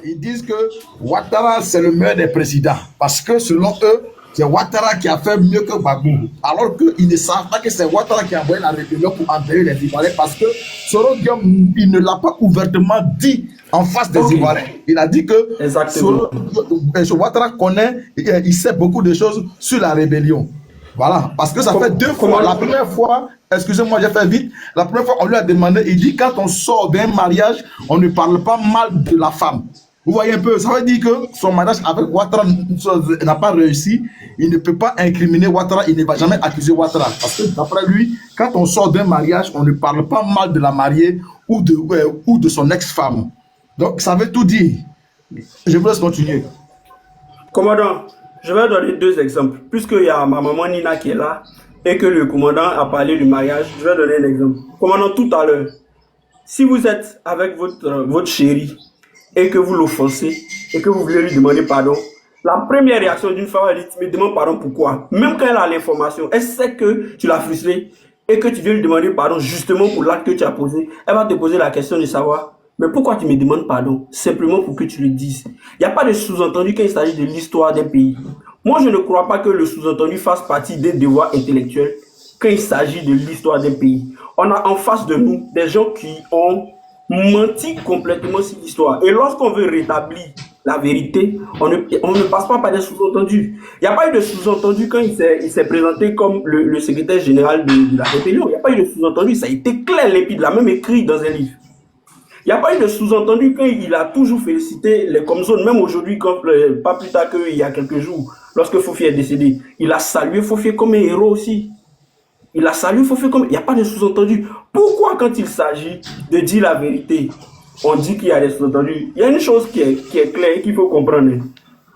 ils disent que Ouattara, c'est le meilleur des présidents. Parce que selon eux, c'est Ouattara qui a fait mieux que Gbagbo. Alors qu'ils ne savent pas que c'est Ouattara qui a envoyé la rébellion pour enterrer les Ivoiriens. Parce que Soro Guillaume, il ne l'a pas ouvertement dit en face des Ivoiriens. Il a dit que Ouattara connaît, il sait beaucoup de choses sur la rébellion. Voilà, parce que ça fait 2 fois. La première fois, excusez-moi, j'ai fait vite. La première fois, on lui a demandé, il dit, quand on sort d'un mariage, on ne parle pas mal de la femme. Vous voyez un peu, ça veut dire que son mariage avec Ouattara n'a pas réussi. Il ne peut pas incriminer Ouattara, il ne va jamais accuser Ouattara. Parce que d'après lui, quand on sort d'un mariage, on ne parle pas mal de la mariée ou de son ex-femme. Donc, ça veut tout dire. Je vous laisse continuer. Commandant, je vais donner 2 exemples. Puisqu'il y a ma maman Nina qui est là et que le commandant a parlé du mariage, je vais donner un exemple. Commandant, tout à l'heure, si vous êtes avec votre chérie et que vous l'offensez et que vous voulez lui demander pardon, la première réaction d'une femme, elle dit, tu me demandes pardon pourquoi? Même quand elle a l'information, elle sait que tu l'as frustrée et que tu viens lui demander pardon justement pour l'acte que tu as posé, elle va te poser la question de savoir, mais pourquoi tu me demandes pardon? Simplement pour que tu le dises. Il n'y a pas de sous-entendu quand il s'agit de l'histoire d'un pays. Moi, je ne crois pas que le sous-entendu fasse partie des devoirs intellectuels quand il s'agit de l'histoire d'un pays. On a en face de nous des gens qui ont menti complètement sur l'histoire. Et lorsqu'on veut rétablir la vérité, on ne passe pas par des sous-entendus. Il n'y a pas eu de sous-entendu quand il s'est présenté comme le secrétaire général de la rébellion. Il n'y a pas eu de sous-entendu, ça a été clair, limpide, l'a même écrit dans un livre. Il n'y a pas eu de sous-entendu quand il a toujours félicité les Comzones, même aujourd'hui, pas plus tard qu'il y a quelques jours, lorsque Fofi est décédé. Il a salué Fofi comme un héros aussi. Il a salué Fofi comme... Il n'y a pas de sous-entendu. Pourquoi quand il s'agit de dire la vérité, on dit qu'il y a des sous-entendus? Il y a une chose qui est claire et qu'il faut comprendre.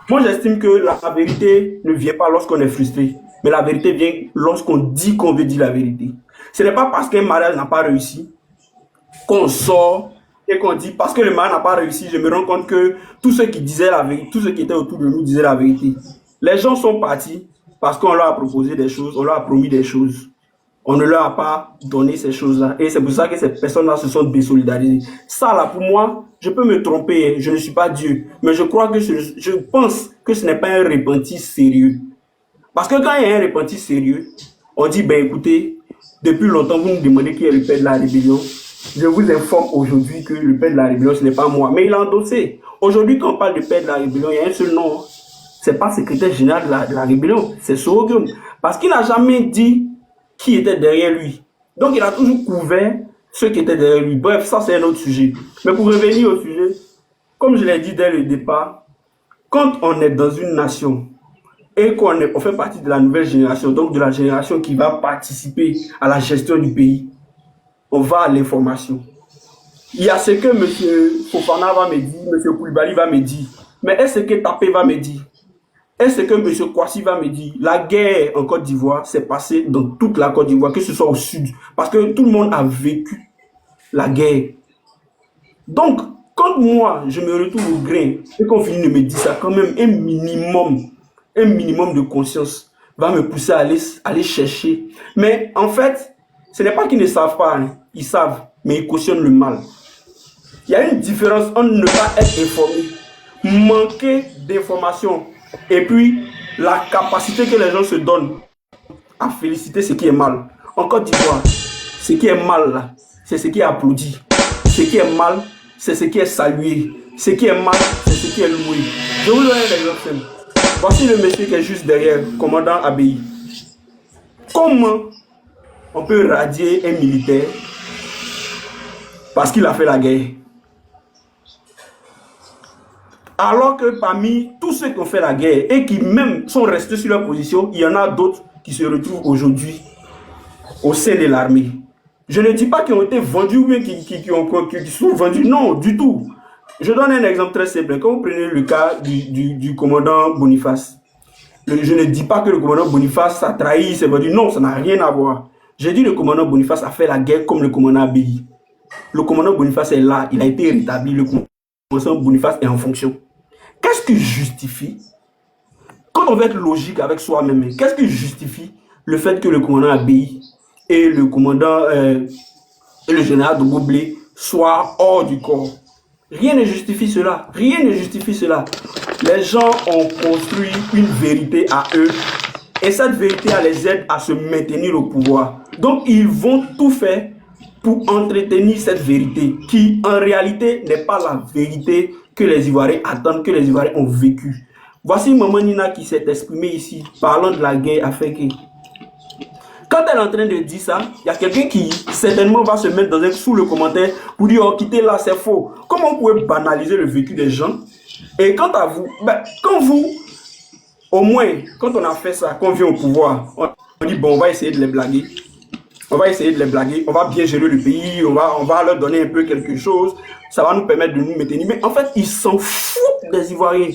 Moi, j'estime que la vérité ne vient pas lorsqu'on est frustré, mais la vérité vient lorsqu'on dit qu'on veut dire la vérité. Ce n'est pas parce qu'un mariage n'a pas réussi qu'on sort et qu'on dit parce que le mariage n'a pas réussi, je me rends compte que tous ceux qui disaient la vérité, tous ceux qui étaient autour de nous disaient la vérité. Les gens sont partis parce qu'on leur a proposé des choses, on leur a promis des choses. On ne leur a pas donné ces choses-là. Et c'est pour ça que ces personnes-là se sont désolidarisées. Ça, là, pour moi, je peux me tromper, je ne suis pas Dieu. Mais je crois que je pense que ce n'est pas un repenti sérieux. Parce que quand il y a un repenti sérieux, on dit, ben écoutez, depuis longtemps, vous nous demandez qui est le père de la rébellion. Je vous informe aujourd'hui que le père de la rébellion, ce n'est pas moi. Mais il a endossé. Aujourd'hui, quand on parle de père de la rébellion, il y a un seul nom. Ce n'est pas le secrétaire général de la rébellion, c'est Soro Guillaume. Parce qu'il n'a jamais dit qui était derrière lui. Donc, il a toujours couvert ceux qui étaient derrière lui. Bref, ça, c'est un autre sujet. Mais pour revenir au sujet, comme je l'ai dit dès le départ, quand on est dans une nation et qu'on fait partie de la nouvelle génération, donc de la génération qui va participer à la gestion du pays, on va à l'information. Il y a ce que M. Fofana va me dire, M. Koulibaly va me dire, mais est-ce que Tapé va me dire? Est-ce que M. Kwasi va me dire, la guerre en Côte d'Ivoire s'est passée dans toute la Côte d'Ivoire, que ce soit au sud, parce que tout le monde a vécu la guerre. Donc, quand moi, je me retrouve au grain et qu'on finit de me dire ça, quand même, un minimum de conscience va me pousser à aller chercher. Mais en fait, ce n'est pas qu'ils ne savent pas, hein. Ils savent, mais ils cautionnent le mal. Il y a une différence entre ne pas être informé, manquer d'informations, et puis la capacité que les gens se donnent à féliciter ce qui est mal. En Côte d'Ivoire, ce qui est mal là, c'est ce qui est applaudi. Ce qui est mal, c'est ce qui est salué. Ce qui est mal, c'est ce qui est loué. Je vous donne un exemple. Voici le monsieur qui est juste derrière, commandant Abbaye. Comment on peut radier un militaire parce qu'il a fait la guerre? Alors que parmi tous ceux qui ont fait la guerre et qui même sont restés sur leur position, il y en a d'autres qui se retrouvent aujourd'hui au sein de l'armée. Je ne dis pas qu'ils ont été vendus ou bien qui sont vendus, non, du tout. Je donne un exemple très simple. Quand vous prenez le cas du commandant Boniface, je ne dis pas que le commandant Boniface a trahi, s'est vendu, non, ça n'a rien à voir. J'ai dit que le commandant Boniface a fait la guerre comme le commandant Abbaye. Le commandant Boniface est là, il a été rétabli, le commandant Boniface est en fonction. Qu'est-ce qui justifie, quand on veut être logique avec soi-même, qu'est-ce qui justifie le fait que le commandant Abbaye et le commandant et le général de Goublé soient hors du corps? Rien ne justifie cela. Rien ne justifie cela. Les gens ont construit une vérité à eux et cette vérité les aide à se maintenir au pouvoir. Donc, ils vont tout faire pour entretenir cette vérité qui, en réalité, n'est pas la vérité que les Ivoiriens attendent, que les Ivoiriens ont vécu. Voici Maman Nina qui s'est exprimée ici, parlant de la guerre à Féké. Quand elle est en train de dire ça, il y a quelqu'un qui certainement va se mettre sous le commentaire pour dire oh, quittez là, c'est faux. Comment vous pouvez banaliser le vécu des gens? Et quant à vous, quand vous, au moins, quand on a fait ça, quand on vient au pouvoir, on dit bon, on va essayer de les blaguer. On va essayer de les blaguer, on va bien gérer le pays, on va leur donner un peu quelque chose, ça va nous permettre de nous maintenir. Mais en fait, ils s'en foutent des Ivoiriens.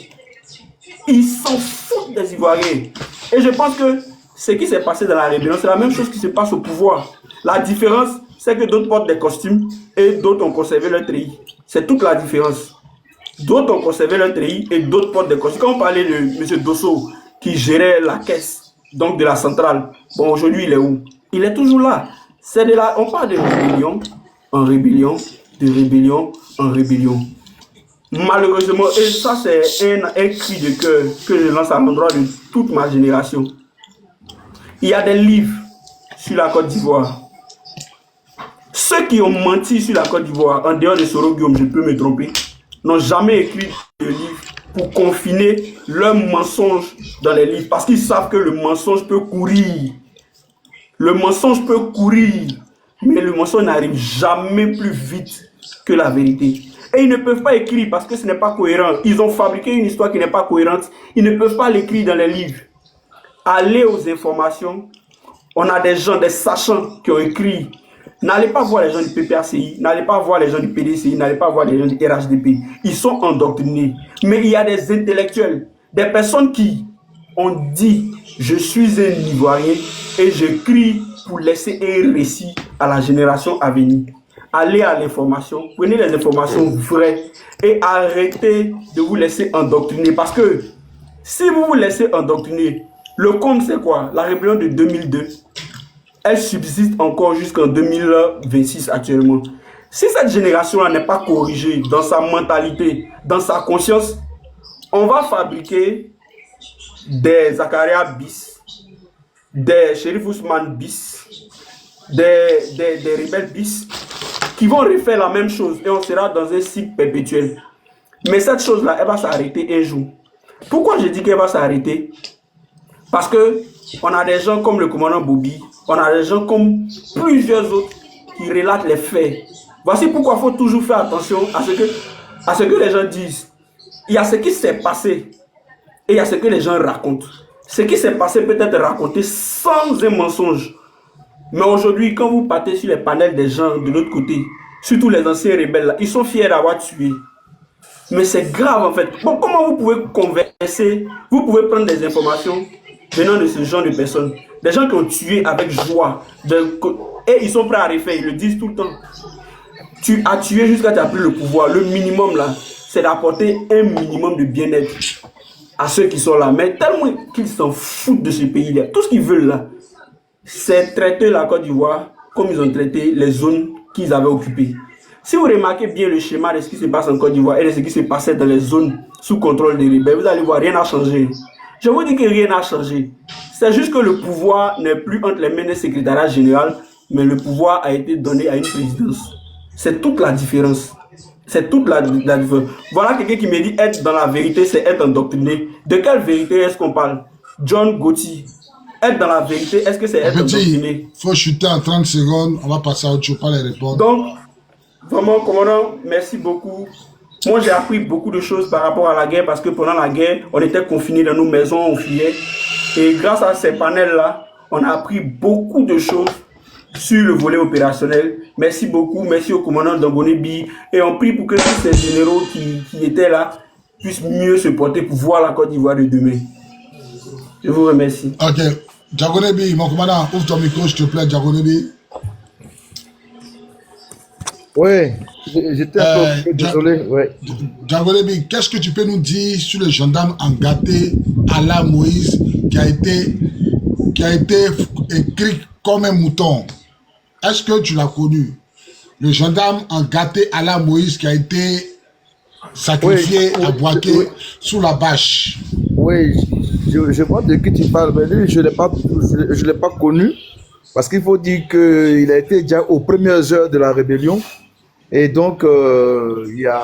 Ils s'en foutent des Ivoiriens. Et je pense que ce qui s'est passé dans la rébellion, c'est la même chose qui se passe au pouvoir. La différence, c'est que d'autres portent des costumes et d'autres ont conservé leur treillis. C'est toute la différence. D'autres ont conservé leur treillis et d'autres portent des costumes. Quand on parlait de M. Dosso qui gérait la caisse, donc de la centrale, bon, aujourd'hui, il est où? Il est toujours là. C'est de là. On parle de rébellion en rébellion, de rébellion en rébellion. Malheureusement, et ça c'est un cri de cœur que je lance à l'endroit de toute ma génération. Il y a des livres sur la Côte d'Ivoire. Ceux qui ont menti sur la Côte d'Ivoire, en dehors de Soro Guillaume, je peux me tromper, n'ont jamais écrit de livre pour confiner leurs mensonges dans les livres parce qu'ils savent que le mensonge peut courir. Le mensonge peut courir, mais le mensonge n'arrive jamais plus vite que la vérité. Et ils ne peuvent pas écrire parce que ce n'est pas cohérent. Ils ont fabriqué une histoire qui n'est pas cohérente. Ils ne peuvent pas l'écrire dans les livres. Allez aux informations. On a des gens, des sachants qui ont écrit. N'allez pas voir les gens du PPACI, n'allez pas voir les gens du PDCI, n'allez pas voir les gens du RHDP. Ils sont endoctrinés. Mais il y a des intellectuels, des personnes qui ont dit « Je suis un Ivoirien et j'écris pour laisser un récit à la génération à venir. » Allez à l'information, prenez les informations vraies et arrêtez de vous laisser endoctriner. Parce que si vous vous laissez endoctriner, le compte c'est quoi? La rébellion de 2002, elle subsiste encore jusqu'en 2026 actuellement. Si cette génération-là n'est pas corrigée dans sa mentalité, dans sa conscience, on va fabriquer des Zakaria bis, des Shérif Ousmane bis, des rebelles bis, qui vont refaire la même chose et on sera dans un cycle perpétuel. Mais cette chose-là, elle va s'arrêter un jour. Pourquoi je dis qu'elle va s'arrêter? Parce que on a des gens comme le commandant Bobby, on a des gens comme plusieurs autres qui relatent les faits. Voici pourquoi il faut toujours faire attention à ce que les gens disent. Il y a ce qui s'est passé et il y a ce que les gens racontent. Ce qui s'est passé peut être raconté sans un mensonge. Mais aujourd'hui, quand vous partez sur les panels des gens de l'autre côté, surtout les anciens rebelles, là, ils sont fiers d'avoir tué. Mais c'est grave en fait. Bon, comment vous pouvez converser, vous pouvez prendre des informations venant de ce genre de personnes, des gens qui ont tué avec joie, et ils sont prêts à refaire, ils le disent tout le temps. Tu as tué jusqu'à tu as pris le pouvoir. Le minimum là, c'est d'apporter un minimum de bien-être à ceux qui sont là. Mais tellement qu'ils s'en foutent de ce pays-là, tout ce qu'ils veulent là, c'est traiter la Côte d'Ivoire comme ils ont traité les zones qu'ils avaient occupées. Si vous remarquez bien le schéma de ce qui se passe en Côte d'Ivoire et de ce qui se passait dans les zones sous contrôle des rebelles, vous allez voir, rien n'a changé. Je vous dis que rien n'a changé. C'est juste que le pouvoir n'est plus entre les mains du secrétariat général, mais le pouvoir a été donné à une présidence. C'est toute la différence. C'est toute la différence. Voilà quelqu'un qui me dit être dans la vérité, c'est être endoctriné. De quelle vérité est-ce qu'on parle? John Gauthier. Être dans la vérité, est-ce que c'est être endoctriné? Il faut chuter en 30 secondes, on va passer à autre chose, pas les répondre. Donc, vraiment, commandant, merci beaucoup. Moi, j'ai appris beaucoup de choses par rapport à la guerre parce que pendant la guerre, on était confinés dans nos maisons, on fuyait. Et grâce à ces panels-là, on a appris beaucoup de choses sur le volet opérationnel. Merci beaucoup, merci au commandant Dangonebi. Et on prie pour que tous ces généraux qui étaient là puissent mieux se porter pour voir la Côte d'Ivoire de demain. Je vous remercie. Ok. Dangonebi, mon commandant, ouvre ton micro, s'il te plaît, Dangonebi. Oui, j'étais un peu désolé. Ouais. Dangonebi, qu'est-ce que tu peux nous dire sur le gendarme Angaté Ala Moïse qui a été écrit comme un mouton? Est-ce que tu l'as connu? Le gendarme Angaté Ala Moïse qui a été sacrifié Oui, à Boaké oui, sous la bâche. oui, je vois de qui tu parles, mais lui, je l'ai pas connu, parce qu'il faut dire qu'il a été déjà aux premières heures de la rébellion, et donc il y a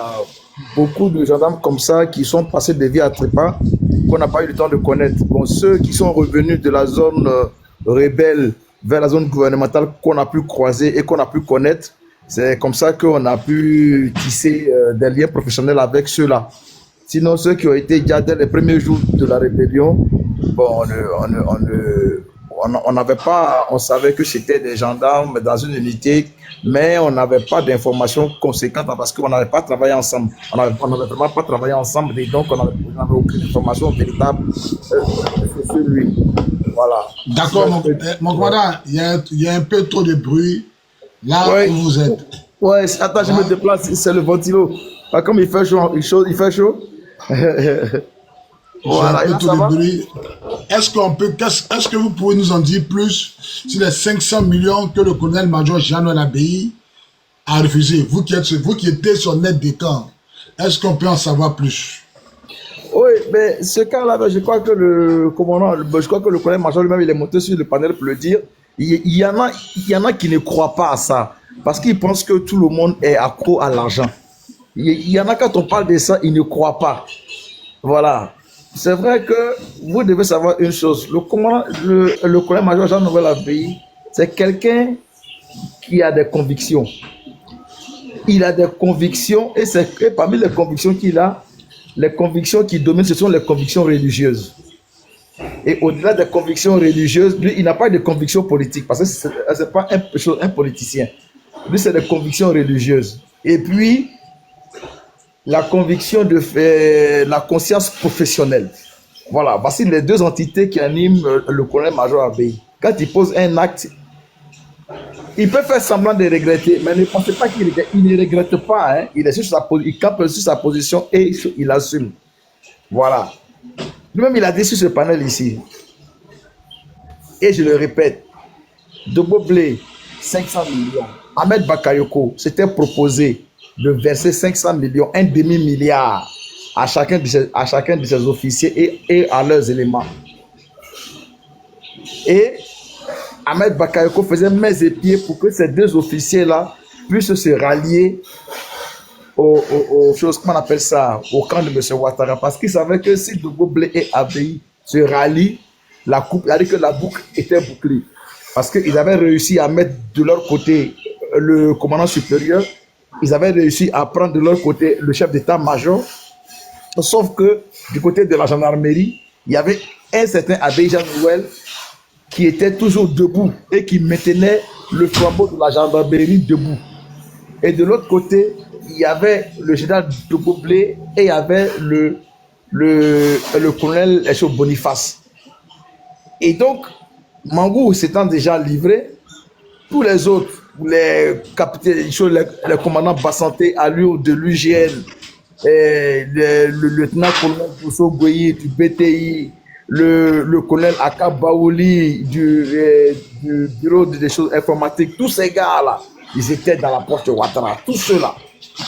beaucoup de gendarmes comme ça qui sont passés des vies à trépas, qu'on n'a pas eu le temps de connaître. Bon, ceux qui sont revenus de la zone rebelle vers la zone gouvernementale qu'on a pu croiser et qu'on a pu connaître, c'est comme ça qu'on a pu tisser des liens professionnels avec ceux-là. Sinon, ceux qui ont été déjà dès les premiers jours de la rébellion, bon, on n'avait pas, on savait que c'était des gendarmes dans une unité, mais on n'avait pas d'informations conséquentes parce qu'on n'avait pas travaillé ensemble. On n'avait vraiment pas travaillé ensemble et donc on n'avait aucune information véritable sur lui. Voilà. D'accord, mon commandant, il y a un peu trop de bruit là Ouais. où vous êtes. Ouais, attends, je me déplace, c'est le ventilo. Ah, comme il fait chaud, il fait chaud. Il y a Voilà, un et peu là, trop ça de va? bruit. Est-ce que vous pouvez nous en dire plus sur les 500 millions que le colonel-major Jean-Noël Abbaye a refusé? Vous qui étiez sur net des camps, est-ce qu'on peut en savoir plus? Oui, mais ce cas-là, je crois que le commandant, je crois que le colonel-major lui-même, il est monté sur le panel pour le dire. Il y en a qui ne croient pas à ça, parce qu'ils pensent que tout le monde est accro à l'argent. Il y en a, quand on parle de ça, ils ne croient pas. Voilà. C'est vrai que vous devez savoir une chose. Le colonel-major Jean-Noël Abbaye, c'est quelqu'un qui a des convictions. Il a des convictions et parmi les convictions qu'il a, les convictions qui dominent, ce sont les convictions religieuses. Et au-delà des convictions religieuses, lui, il n'a pas de convictions politiques parce que ce n'est pas un politicien. Lui, c'est des convictions religieuses. Et puis, la conviction la conscience professionnelle. Voilà, voici les deux entités qui animent le colonel-major Abbaye. Quand il pose un acte, il peut faire semblant de regretter, mais ne pensez pas qu'il regrette. Il ne regrette pas. Hein. Il est il campe sur sa position et il assume. Voilà. Lui-même, il a dit sur ce panel ici. Et je le répète, Dobo Blé, 500 millions. Ahmed Bakayoko s'était proposé de verser 500 millions, un demi-milliard à chacun de ses officiers et à leurs éléments. Et Ahmed Bakayoko faisait mains et pieds pour que ces deux officiers-là puissent se rallier aux choses, comment on appelle ça, au camp de M. Ouattara. Parce qu'il savait que si Dobo Blé et Abbaye se rallient, c'est-à-dire que la boucle était bouclée. Parce qu'ils avaient réussi à mettre de leur côté le commandant supérieur, ils avaient réussi à prendre de leur côté le chef d'état-major, sauf que du côté de la gendarmerie, il y avait un certain Abbaye Jean-Noël qui était toujours debout et qui maintenait le flambeau de la gendarmerie debout. Et de l'autre côté, il y avait le général Dobo Blé et il y avait le colonel Echo Boniface. Et donc, Mangou s'étant déjà livré, tous les autres, les capitaines, les commandants Bassanté, Alio de l'UGN, le lieutenant-colonel Bousso Goyi du BTI, le colonel Aka Baouli du bureau des choses informatiques, tous ces gars-là, ils étaient dans la poche de Ouattara, tous ceux-là.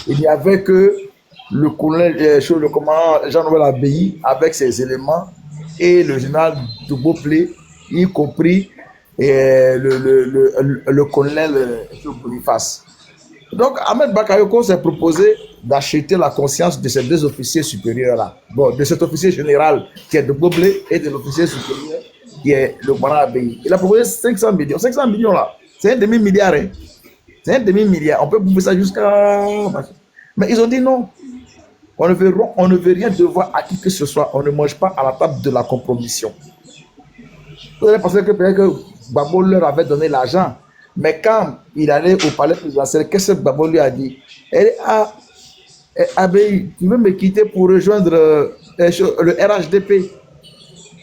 Il n'y avait que le commandant Jean-Noël Abbaye avec ses éléments et le général Dobo Blé, y compris le colonel Boniface. Donc, Ahmed Bakayoko s'est proposé d'acheter la conscience de ces deux officiers supérieurs-là. Bon, de cet officier général qui est de Boblé et de l'officier supérieur qui est le commandant Abbaye. Il a proposé 500 millions. 500 millions là, c'est un demi-milliard. Hein. C'est un demi-milliard. On peut bouffer ça jusqu'à... Mais ils ont dit non. On ne veut rien devoir à qui que ce soit. On ne mange pas à la table de la compromission. Vous allez penser que peut-être que Gbagbo leur avait donné l'argent. Mais quand il allait au palais présidentiel, qu'est-ce que Gbagbo lui a dit? Elle dit, Abbaye, tu veux me quitter pour rejoindre le RHDP?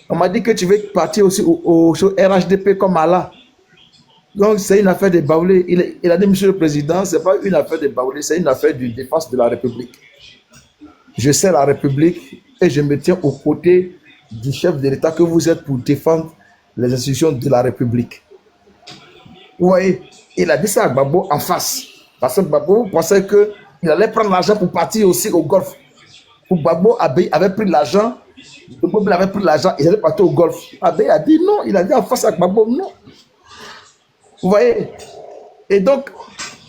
On m'a dit que tu veux partir aussi au RHDP comme Allah. Donc c'est une affaire de baoulé. Il a dit, monsieur le président, ce n'est pas une affaire de baoulé, c'est une affaire de défense de la République. Je sais la République et je me tiens aux côtés du chef de l'État que vous êtes pour défendre les institutions de la République. Vous voyez, il a dit ça à Gbagbo en face. Parce que Gbagbo pensait qu'il allait prendre l'argent pour partir aussi au Golfe. Gbagbo avait pris l'argent, Gbagbo avait pris l'argent, ils allaient partir au golf. Abbé a dit non, il a dit en face à Gbagbo non. Vous voyez? Et donc,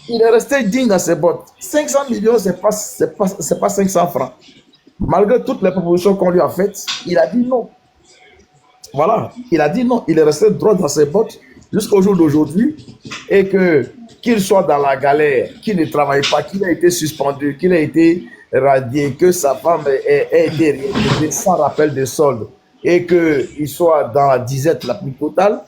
il est resté digne dans ses bottes. 500 millions, c'est pas 500 francs. Malgré toutes les propositions qu'on lui a faites, il a dit non. Voilà, il a dit non. Il est resté droit dans ses bottes jusqu'au jour d'aujourd'hui. Et qu'il soit dans la galère, qu'il ne travaille pas, qu'il a été suspendu, qu'il a été radié, que sa femme ait été réintégrée sans rappel de solde et qu'il soit dans la disette la plus totale,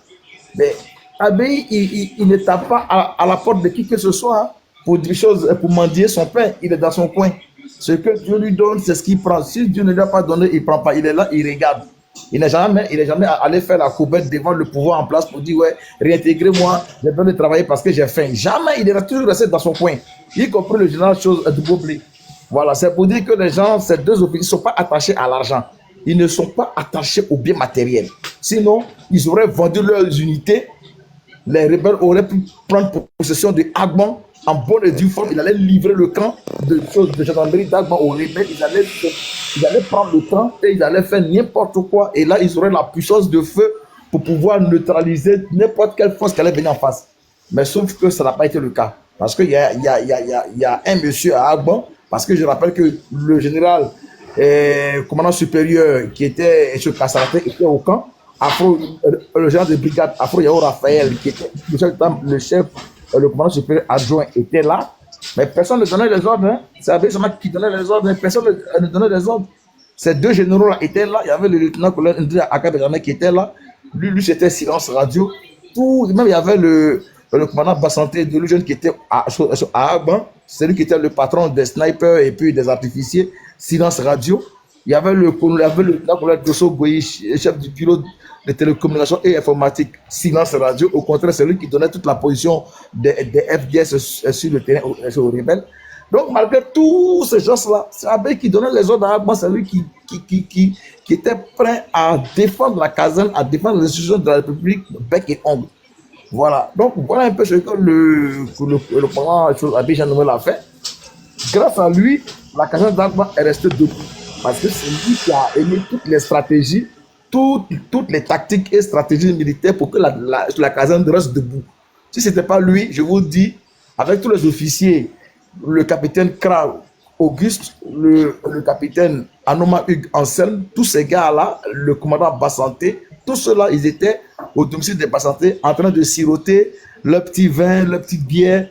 mais Abbé, il ne tape pas à la porte de qui que ce soit pour dire choses, pour mendier son pain. Il est dans son coin. Ce que Dieu lui donne, c'est ce qu'il prend. Si Dieu ne lui a pas donné, il ne prend pas. Il est là, il regarde. Il n'est jamais allé faire la coubette devant le pouvoir en place pour dire ouais, réintégrez-moi, j'ai besoin de travailler parce que j'ai faim. Jamais, il est toujours resté dans son coin. Y compris le général du Boblé. Voilà, c'est pour dire que les gens, ces deux officiers ne sont pas attachés à l'argent. Ils ne sont pas attachés aux biens matériels. Sinon, ils auraient vendu leurs unités. Les rebelles auraient pu prendre possession de Agban en bonne et due forme. Ils allaient livrer le camp de gendarmerie d'Agban aux rebelles. Ils allaient prendre le camp et ils allaient faire n'importe quoi. Et là, ils auraient la puissance de feu pour pouvoir neutraliser n'importe quelle force qui allait venir en face. Mais sauf que ça n'a pas été le cas. Parce qu'il y a un monsieur à Agban, parce que je rappelle que le général commandant supérieur qui était sur Kassaté était au camp. Le général de brigade Afro Yao Raphaël, qui était le chef, le commandant supérieur adjoint, était là, mais personne ne donnait les ordres. Hein. C'est Abbé Sama qui donnait les ordres, mais personne ne donnait les ordres. Ces deux généraux-là étaient là. Il y avait le lieutenant-colonel Ndri Akabe qui était là. Lui c'était silence radio. Même il y avait le commandant Bassanté de l'Union qui était à Agban, c'est lui qui était le patron des snipers et puis des artificiers, silence radio. Il y avait le lieutenant-colonel Dosso Goyi, chef du bureau de télécommunications et informatique, silence radio. Au contraire, c'est lui qui donnait toute la position des FDS sur le terrain aux rebelles. Donc, malgré tous ces gens-là, c'est Abbé qui donnait les ordres à Agban, c'est lui qui était prêt à défendre la caserne, à défendre les institutions de la République, bec et ongle. Voilà. Donc, voilà un peu ce que le pendant Abbé Jean Nouvel a fait. Grâce à lui, la caserne d'Agban est restée debout. Parce que c'est lui qui a émis toutes les stratégies, toutes les tactiques et stratégies militaires pour que la caserne reste debout. Si ce n'était pas lui, je vous dis, avec tous les officiers, le capitaine Krau, Auguste, le capitaine Anoma Hugues Anselme, tous ces gars-là, le commandant Bassanté, tous ceux-là, ils étaient au domicile des Bassanté en train de siroter leur petit vin, leur petite bière.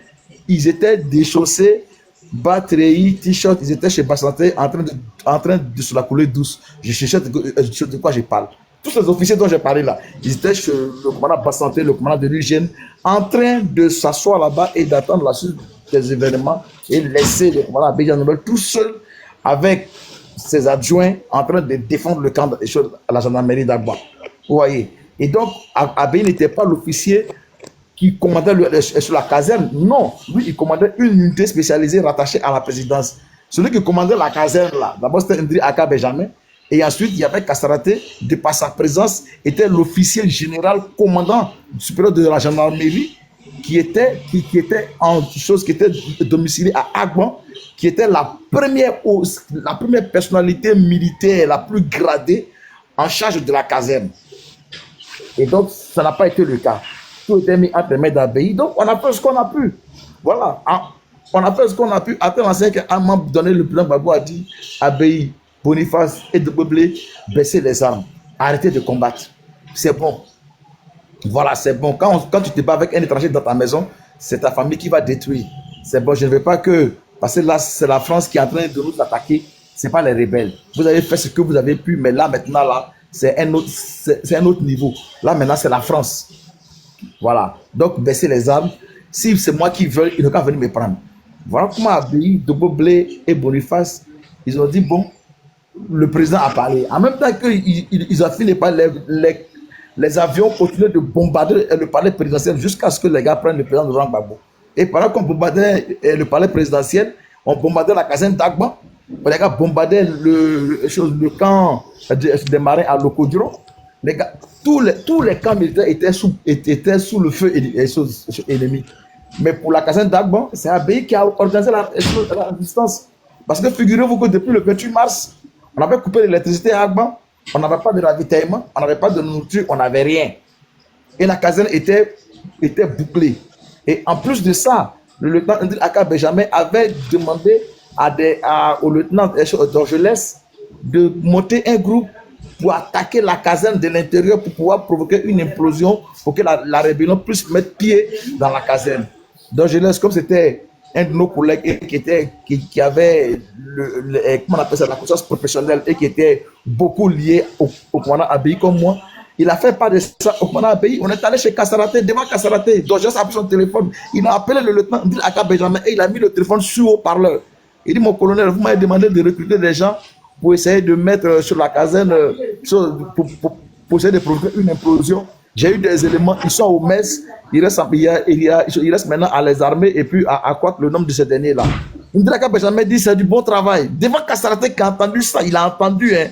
Ils étaient déchaussés, batterie, t-shirt, ils étaient chez Bassanté en train de se la couler douce. Je cherchais de quoi je parle. Tous les officiers dont j'ai parlé là, ils étaient chez le commandant Bassanté, le commandant de l'hygiène, en train de s'asseoir là-bas et d'attendre la suite des événements et laisser le commandant Abbé Jean Nouvel tout seul avec ses adjoints en train de défendre le camp à la gendarmerie d'Agban. Vous voyez. Et donc, Abbé n'était pas l'officier qui commandait sur la caserne. Non, lui, il commandait une unité spécialisée rattachée à la présidence. Celui qui commandait la caserne, là, d'abord, c'était Ndri Aka Benjamin. Et ensuite, il y avait Kassaraté, de par sa présence, était l'officier général commandant supérieur de la gendarmerie, qui était domicilié à Agban, qui était la première personnalité militaire la plus gradée en charge de la caserne. Et donc, ça n'a pas été le cas. Tout était mis entre les mains d'Abbé. Donc, on a fait ce qu'on a pu. Voilà. On a fait ce qu'on a pu. Après, l'ancien qui a donné le plan, Gbagbo a dit Abbé, Boniface et de Boblé, baissez les armes. Arrêtez de combattre. C'est bon. Voilà, c'est bon. Quand tu te bats avec un étranger dans ta maison, c'est ta famille qui va détruire. C'est bon, je ne veux pas que... Parce que là, c'est la France qui est en train de nous attaquer. Ce n'est pas les rebelles. Vous avez fait ce que vous avez pu, mais là, maintenant, là, c'est un autre niveau. Là, maintenant, c'est la France. Voilà. Donc, baissez les armes. Si c'est moi qui veux, ils n'ont qu'à venir me prendre. Voilà comment Abbé, de Boblé et Boniface, ils ont dit, bon, le président a parlé. En même temps qu'ils ont fini par les avions continuaient de bombarder le palais présidentiel jusqu'à ce que les gars prennent le président Laurent Gbagbo. Et pendant qu'on bombardait le palais présidentiel, on bombardait la caserne d'Agban. Les gars bombardaient le camp des marins à Lokodiro. Les gars, tous les camps militaires étaient sous le feu ennemi. Mais pour la caserne d'Agban, c'est Abbé qui a organisé la résistance. Parce que figurez-vous que depuis le 28 mars, on avait coupé l'électricité à Agban, on n'avait pas de ravitaillement, on n'avait pas de nourriture, on n'avait rien. Et la caserne était bouclée. Et en plus de ça, le lieutenant André Aka Benjamin avait demandé au lieutenant Dorgelès de monter un groupe pour attaquer la caserne de l'intérieur pour pouvoir provoquer une implosion pour que la rébellion puisse mettre pied dans la caserne. Dorgelès, comme c'était un de nos collègues qui avait comment on appelle ça, la conscience professionnelle et qui était beaucoup lié au commandant Abéi comme moi, il a fait part de ça au commandant Abéi. On est allé chez Kassaraté, devant Kassaraté. Dorgelès a pris son téléphone. Il a appelé le lieutenant André Aka Benjamin et il a mis le téléphone sur haut-parleur. Il dit, mon colonel, vous m'avez demandé de recruter des gens pour essayer de mettre sur la caserne, pour essayer de provoquer une implosion. J'ai eu des éléments, ils sont au MES, il reste maintenant à les armer et puis à accroître le nombre de ces derniers-là. André Aka Benjamin dit, c'est du bon travail. Devant Kassaraté qui a entendu ça, il a entendu, hein.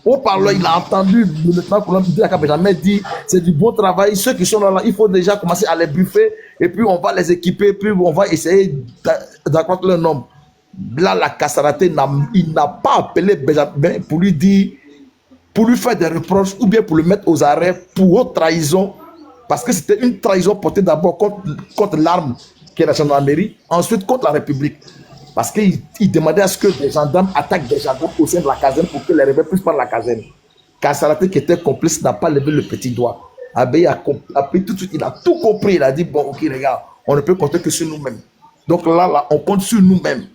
Au parleur, il a entendu le lieutenant-colonel André Aka Benjamin dit, c'est du bon travail. Ceux qui sont là, il faut déjà commencer à les buffer et puis on va les équiper, puis on va essayer d'accroître leur nombre. Là, la Kassaraté, il n'a pas appelé Benjamin pour lui dire, pour lui faire des reproches ou bien pour le mettre aux arrêts pour haute trahison, parce que c'était une trahison portée d'abord contre l'arme qui est la gendarmerie, ensuite contre la République. Parce qu'il demandait à ce que des gendarmes attaquent des gendarmes au sein de la caserne pour que les rebelles puissent prendre la caserne. Kassaraté, qui était complice, n'a pas levé le petit doigt. Abéi a pris tout de suite, il a tout compris. Il a dit, bon, ok, les gars, on ne peut compter que sur nous-mêmes. Donc là, on compte sur nous-mêmes.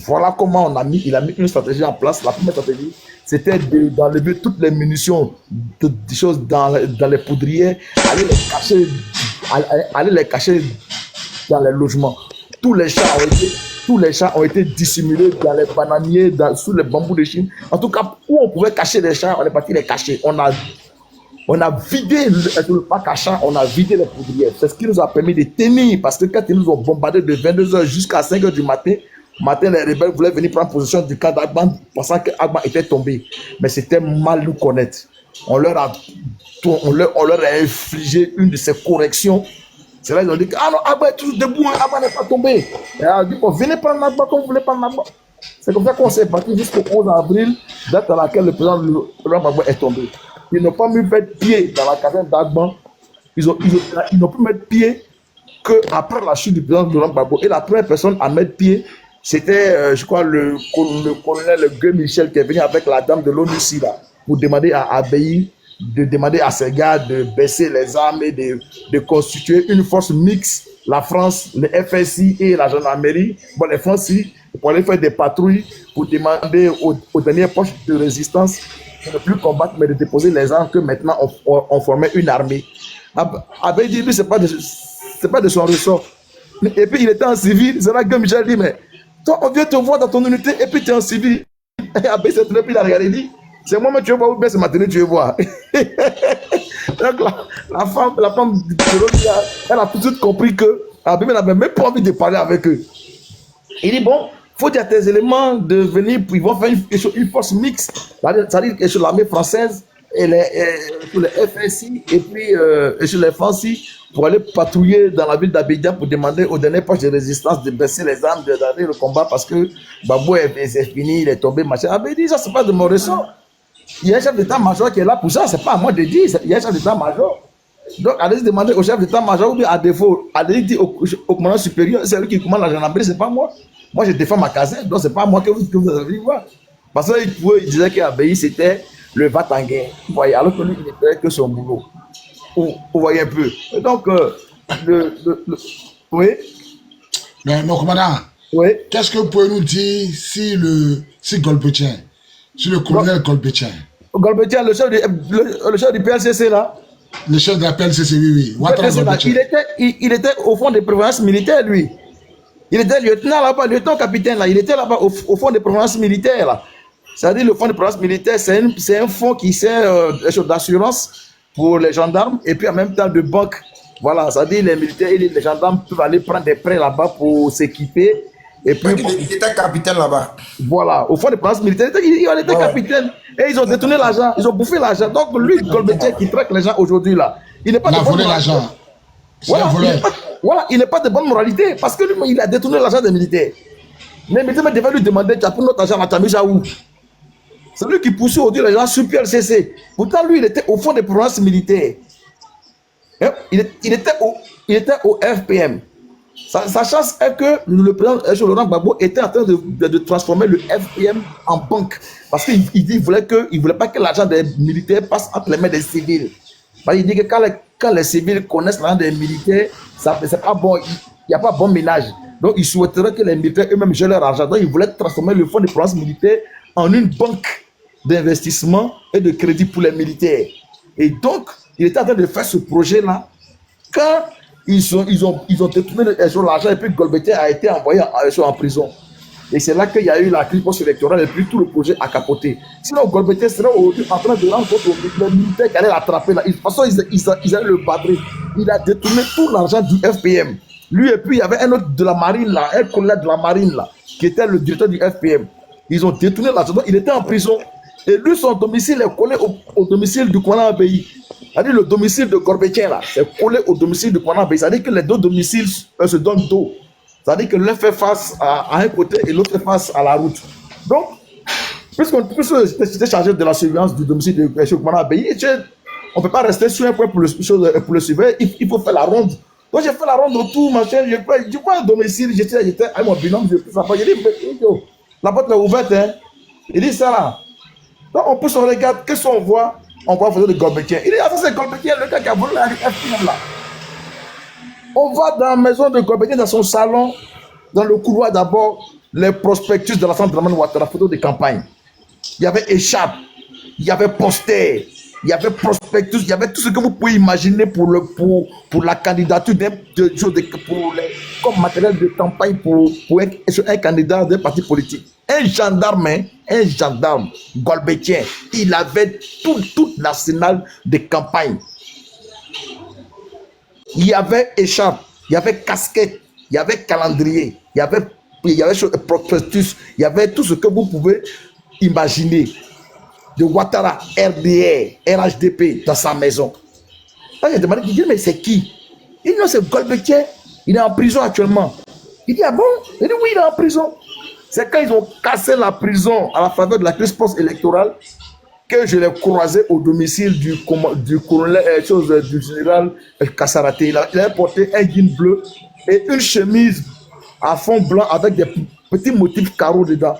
Voilà comment il a mis une stratégie en place. La première stratégie, c'était d'enlever toutes les munitions, des choses dans les poudrières, aller les cacher dans les logements. Tous les chats ont été dissimulés dans les bananiers, sous les bambous de Chine. En tout cas, où on pouvait cacher les chats, on est parti les cacher. On a vidé le parc à chats, on a vidé les poudrières. C'est ce qui nous a permis de tenir, parce que quand ils nous ont bombardé de 22h jusqu'à 5h du matin, les rebelles voulaient venir prendre possession du camp d'Agban, pensant qu'Agban était tombé. Mais c'était mal nous connaître. On leur a infligé une de ces corrections. C'est là qu'ils ont dit, ah non, Agban est toujours debout, Agban n'est pas tombé. Et on a dit, bon, venez prendre Agban comme vous voulez prendre Agban. C'est comme ça qu'on s'est battu jusqu'au 11 avril, date à laquelle le président Laurent Gbagbo est tombé. Ils n'ont pas pu mettre pied dans la caserne d'Agban. Ils n'ont pu mettre pied qu'après la chute du président Laurent Gbagbo. Et la première personne à mettre pied, c'était, je crois, le colonel Guy Michel qui est venu avec la dame de l'ONU pour demander à Abéi, de demander à ses gars de baisser les armes et de constituer une force mixte, la France, le FSI et la gendarmerie, bon, les Français, pour aller faire des patrouilles, pour demander aux dernières poches de résistance de ne plus combattre, mais de déposer les armes, que maintenant on formait une armée. Abéi dit, lui, c'est pas de son ressort. Et puis il était en civil, c'est là que Michel dit, mais toi, on vient te voir dans ton unité et puis tu es en civil. Abéi s'est trouvé, puis il a regardé, il dit, c'est moi, mais tu veux voir, ou bien c'est ma tenue, tu veux voir. Donc la femme de l'autre, elle a tout de suite compris que Abéi n'avait même pas envie de parler avec eux. Il dit, bon, il faut dire à tes éléments de venir, ils vont faire une force mixte, c'est-à-dire que sur l'armée française, et sur les FSI, et puis sur les Français, pour aller patrouiller dans la ville d'Abidjan pour demander aux dernières poches de résistance de baisser les armes, d'arrêter le combat parce que Gbagbo c'est fini, il est tombé, machin. Abéi dit, ça c'est pas de mon ressort. Il y a un chef d'état-major qui est là pour ça, c'est pas à moi de dire, il y a un chef d'état-major. Donc, allez demander au chef d'état-major, ou bien à défaut, allez dire au commandant supérieur, c'est lui qui commande la gendarmerie, c'est pas moi. Moi, je défends ma caserne, donc c'est pas moi que vous avez vu voir. Parce qu'il disait qu'Abéi, c'était le va-t-en-guerre, vous voyez, alors que lui, il ne faisait que son boulot. Vous voyez un peu. Et donc, oui. Mais mon commandant, oui. Qu'est-ce que vous pouvez nous dire si Golbetien, sur le colonel Golbetien? Golbetien, le chef du PLCC là. Le chef de la PLCC, oui. Il était au fond des prévoyances militaires, lui. Il était lieutenant là-bas, lieutenant-capitaine là. Il était là-bas au fond des prévoyances militaires là. C'est-à-dire le fonds de prévoyance militaire, c'est un fonds qui sert d'assurance pour les gendarmes et puis en même temps de banque. Voilà, c'est-à-dire les militaires et les gendarmes peuvent aller prendre des prêts là-bas pour s'équiper. Et puis, il était capitaine là-bas. Voilà, au fond de prévoyance militaire, il était capitaine. Et ils ont détourné l'argent, ils ont bouffé l'argent. Donc lui, Golbetien qui traque les gens aujourd'hui là, il n'est pas de bonne moralité. L'argent. Voilà, il n'est pas de bonne moralité parce que lui, il a détourné l'argent des militaires. Les militaires devaient lui demander, tu as pris notre argent, tu as mis ça où? C'est lui qui poussait aujourd'hui les gens sur PLCC. Pourtant, lui, il était au fond des programmes militaires. Il était au FPM. Sa chance est que le président Laurent Gbagbo était en train de transformer le FPM en banque. Parce qu'il voulait pas que l'argent des militaires passe entre les mains des civils. Il dit que quand les civils connaissent l'argent des militaires, c'est pas bon, il n'y a pas bon ménage. Donc il souhaiterait que les militaires eux-mêmes gèrent leur argent. Donc il voulait transformer le fonds de programme militaire en une banque d'investissement et de crédit pour les militaires. Et donc, il était en train de faire ce projet-là quand ils ont détourné l'argent et puis Golbetier a été envoyé en prison. Et c'est là qu'il y a eu la crise post-électorale et puis tout le projet a capoté. Sinon, Golbetier serait en train de rendre compte aux militaires qui allaient l'attraper là. De toute façon, ils allaient le battre. Il a détourné tout l'argent du FPM. Lui et puis il y avait un autre de la marine là, un collègue de la marine là, qui était le directeur du FPM. Ils ont détourné l'argent. Il était en prison. Et lui, son domicile est collé au domicile du commandant Abbaye. C'est-à-dire le domicile de Golbetier là, c'est collé au domicile du commandant Abbaye. C'est-à-dire que les deux domiciles se donnent dos. C'est-à-dire que l'un fait face à un côté et l'autre fait face à la route. Donc, puisque j'étais chargé de la surveillance du domicile du commandant Abbaye, on ne peut pas rester sur un point pour le surveiller, il faut faire la ronde. Donc j'ai fait la ronde autour, machin, je vois un domicile, j'étais avec mon binôme, j'ai pris sa porte, j'ai dit, la porte est ouverte, hein. Il dit ça là. Donc on pousse, on regarde, qu'est-ce qu'on voit? On voit la photo de Golbetier. Il dit, ah ça c'est Golbetier, le gars qui a volé la FPM là. On va dans la maison de Golbetier, dans son salon, dans le couloir d'abord, les prospectus de la Centre Dramane Ouattara, photo de campagne. Il y avait écharpe, il y avait poster, il y avait prospectus, il y avait tout ce que vous pouvez imaginer pour la candidature comme matériel de campagne pour un candidat d'un parti politique. Un gendarme, Golbetier, il avait toute l'arsenal de campagne. Il y avait écharpe, il y avait casquette, il y avait calendrier, il y avait prospectus, il y avait tout ce que vous pouvez imaginer de Ouattara, RDR, RHDP dans sa maison. Là, j'ai demandé, il dit, mais c'est qui? Il dit, non, c'est Golbetier, il est en prison actuellement. Il dit, ah bon? Il dit, oui, il est en prison. C'est quand ils ont cassé la prison à la faveur de la crise post-électorale que je l'ai croisé au domicile du colonel, du général Kassaraté. Il avait porté un jean bleu et une chemise à fond blanc avec des petits motifs carreaux dedans.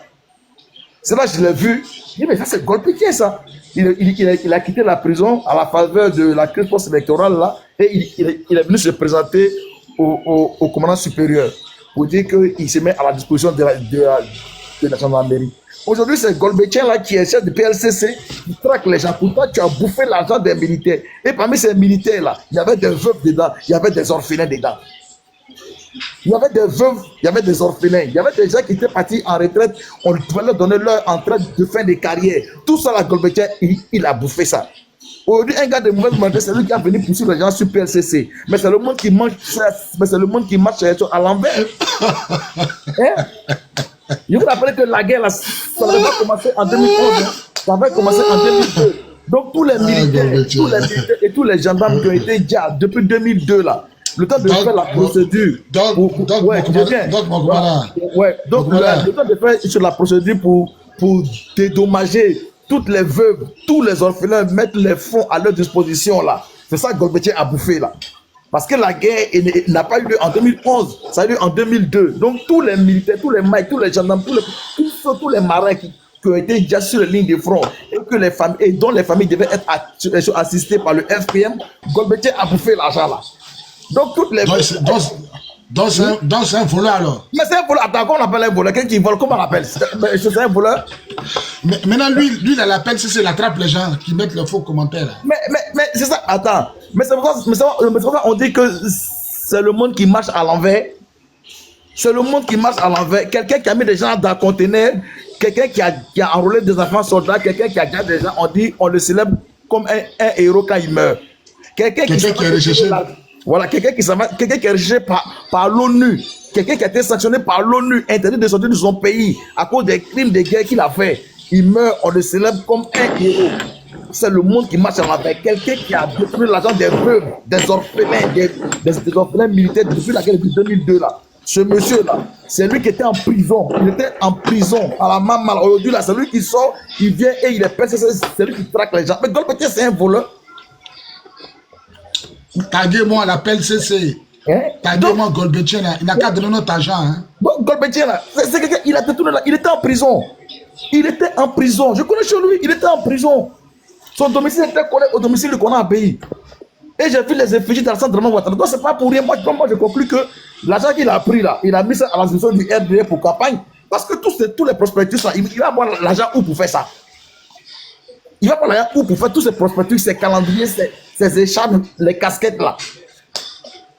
C'est là que je l'ai vu. Je dis, mais ça c'est Golbetier ça. Il a quitté la prison à la faveur de la crise post-électorale là et il est venu se présenter au commandant supérieur pour dire qu'il se met à la disposition de la gendarmerie. Aujourd'hui, c'est Golbetier là qui est chef de PLCC, qui traque les gens. Pour toi, tu as bouffé l'argent des militaires. Et parmi ces militaires là, il y avait des veuves dedans, il y avait des orphelins dedans. Il y avait des veuves, il y avait des orphelins, il y avait des gens qui étaient partis en retraite, on devait leur donner leur entraide de fin de carrière. Tout ça, la Golbetier, il a bouffé ça. Aujourd'hui, un gars de mauvaise manche, c'est lui qui a venu poursuivre les gens sur PLCC. Mais c'est le monde qui mange, marche à l'envers. Hein? Je vous rappelle que la guerre, là, ça n'avait pas commencé en 2011, hein. Ça avait commencé en 2002. Donc tous les militaires et tous les gendarmes qui ont été déjà depuis 2002 là, le temps de faire la procédure. Donc le temps de faire sur la procédure pour dédommager toutes les veuves, tous les orphelins, mettre les fonds à leur disposition là. C'est ça que Golbetier a bouffé là. Parce que la guerre n'a pas eu lieu en 2011, ça a eu lieu en 2002. Donc tous les militaires, tous les mailles, tous les gendarmes, tous les marins qui ont été déjà sur les lignes de front et dont les familles devaient être assistées par le FPM, Golbetier a bouffé l'argent là. Donc toutes les... Donc c'est un voleur alors. Mais c'est un voleur. Attends, comment on appelle un voleur? Quelqu'un qui vole, comment on l'appelle? C'est un voleur. Mais maintenant, lui il l'appelle, c'est l'attrape les gens qui mettent leurs faux commentaires. Là. Mais c'est ça, attends. Mais c'est pour ça on dit que c'est le monde qui marche à l'envers. C'est le monde qui marche à l'envers. Quelqu'un qui a mis des gens dans un conteneur, quelqu'un qui a enrôlé des enfants soldats, quelqu'un qui a gardé des gens, on le célèbre comme un héros quand il meurt. Quelqu'un qui est recherché. Voilà, quelqu'un qui est recherché par l'ONU, quelqu'un qui a été sanctionné par l'ONU, interdit de sortir de son pays à cause des crimes de guerre qu'il a fait. Il meurt, on le célèbre comme un héros. C'est le monde qui marche avec quelqu'un qui a détruit l'argent des veuves, des orphelins, des orphelins militaires depuis la guerre de 2002 là. Ce monsieur-là, c'est lui qui était en prison. Il était en prison à la main mal. Aujourd'hui, là, c'est lui qui sort, il vient et il est PCC, c'est lui qui traque les gens. Mais Golbetier, c'est un voleur. Taguez-moi l'appel CC. Hein? Taguez-moi Golbetier, il n'a qu'à donner notre argent. Hein. Donc, Golbetier, là, c'est quelqu'un, il a détourné là, il était en prison. Il était en prison. Je connais chez lui, il était en prison. Son domicile était collé au domicile qu'on a en pays. Et j'ai vu les effigies dans le centre de Ouattara. Donc, c'est pas pour rien. Moi, je conclus que l'argent qu'il a pris là, il a mis ça à la disposition du RDA pour campagne. Parce que tous les prospectus là, il va avoir l'argent où pour faire ça. Il va avoir l'argent où pour faire tous ces prospectus, ces calendriers, ces écharpes, les casquettes là.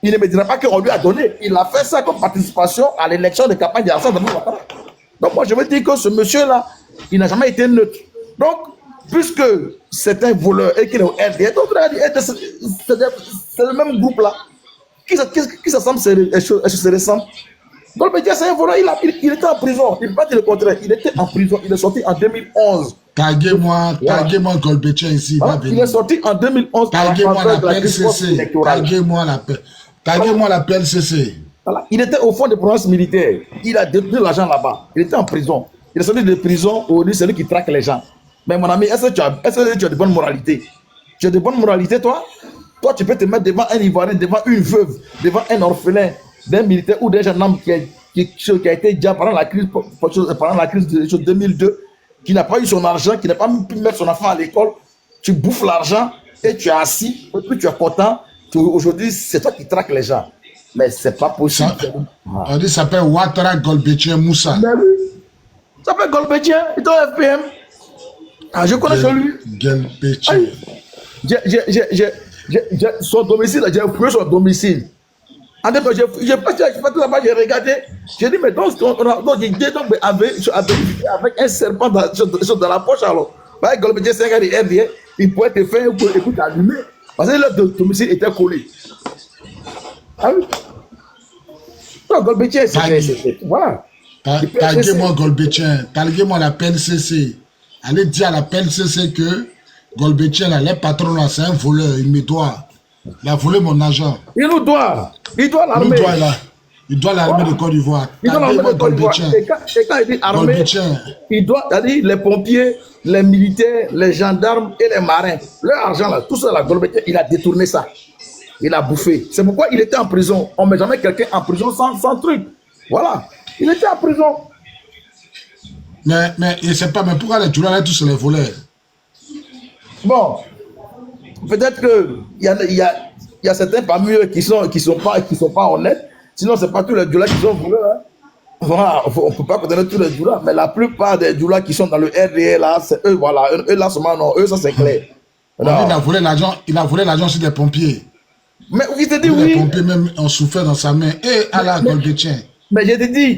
Il ne me dira pas qu'on lui a donné. Il a fait ça comme participation à l'élection de campagne de la centre de Ouattara. Donc, moi, je veux dire que ce monsieur-là, il n'a jamais été neutre. Donc, puisque c'est un voleur et qu'il est au RDA, donc c'est le même groupe-là qui s'assemble, se ressemble. Donc, c'est un voleur, il était en prison. Il ne peut pas dire le contraire. Il était en prison. Il est sorti en 2011. Taguez-moi Golbetier ici. Il est sorti en 2011. Taguez-moi l'appel CC. Taguez-moi l'appel CC. Voilà. Il était au fond des provinces militaires. Il a détenu l'argent là-bas. Il était en prison. Il est sorti de prison. Aujourd'hui, c'est lui qui traque les gens. Mais mon ami, est-ce que tu as de bonne moralité? Tu as de bonne moralité, toi? Toi, tu peux te mettre devant un Ivoirien, devant une veuve, devant un orphelin, d'un militaire ou d'un jeune homme qui a été déjà pendant la crise de 2002, qui n'a pas eu son argent, qui n'a pas pu mettre son enfant à l'école. Tu bouffes l'argent et tu es assis, et puis tu es content. Aujourd'hui, c'est toi qui traques les gens. Mais c'est pas possible. On dit ça s'appelle Ouattara Golbetier Moussa. Mais oui. Ça s'appelle Golbetier, il est au FPM. Ah, je connais celui. Golbetier. Son domicile, j'ai fouillé son domicile. J'ai parti là-bas, j'ai regardé. J'ai dit, mais donc, avec un serpent dans la poche, alors. Golbetier, c'est un gars de RDA, il pourrait te faire un coup allumé. Parce que le domicile était collé. Ah oui. Non, Golbetier, c'est. Voilà. Taguez-moi Golbetier, taguez-moi la PLCC. Allez dire à la PLCC que Golbetier, les patrons, c'est un voleur, il me doit. Il a volé mon argent. Il nous doit. Il doit l'armée. Il doit l'armée de Côte d'Ivoire. Il doit l'armée de Côte d'Ivoire. Et quand il dit armée, il doit, c'est-à-dire les pompiers, les militaires, les gendarmes et les marins. Leur argent, là, tout ça, la Golbetier, il a détourné ça. Il a bouffé. C'est pourquoi il était en prison. On ne met jamais quelqu'un en prison sans truc. Voilà. Il était en prison. Mais je ne sais pas, mais pourquoi les Djoula, tous les voleurs? Bon, peut-être qu'il y a certains parmi eux qui sont pas honnêtes. Sinon, ce n'est pas tous les Djoula qui sont voleurs. Hein. Voilà, on ne peut pas connaître tous les Djoula, mais la plupart des Djoula qui sont dans le RDA, là, c'est eux, voilà. Eux, là, seulement, non. Eux, ça, c'est clair. Il a volé l'argent sur des pompiers. Mais il te dit oui. Les pompiers même ont souffert dans sa main. Et à la Golbetier. Mais j'ai dit,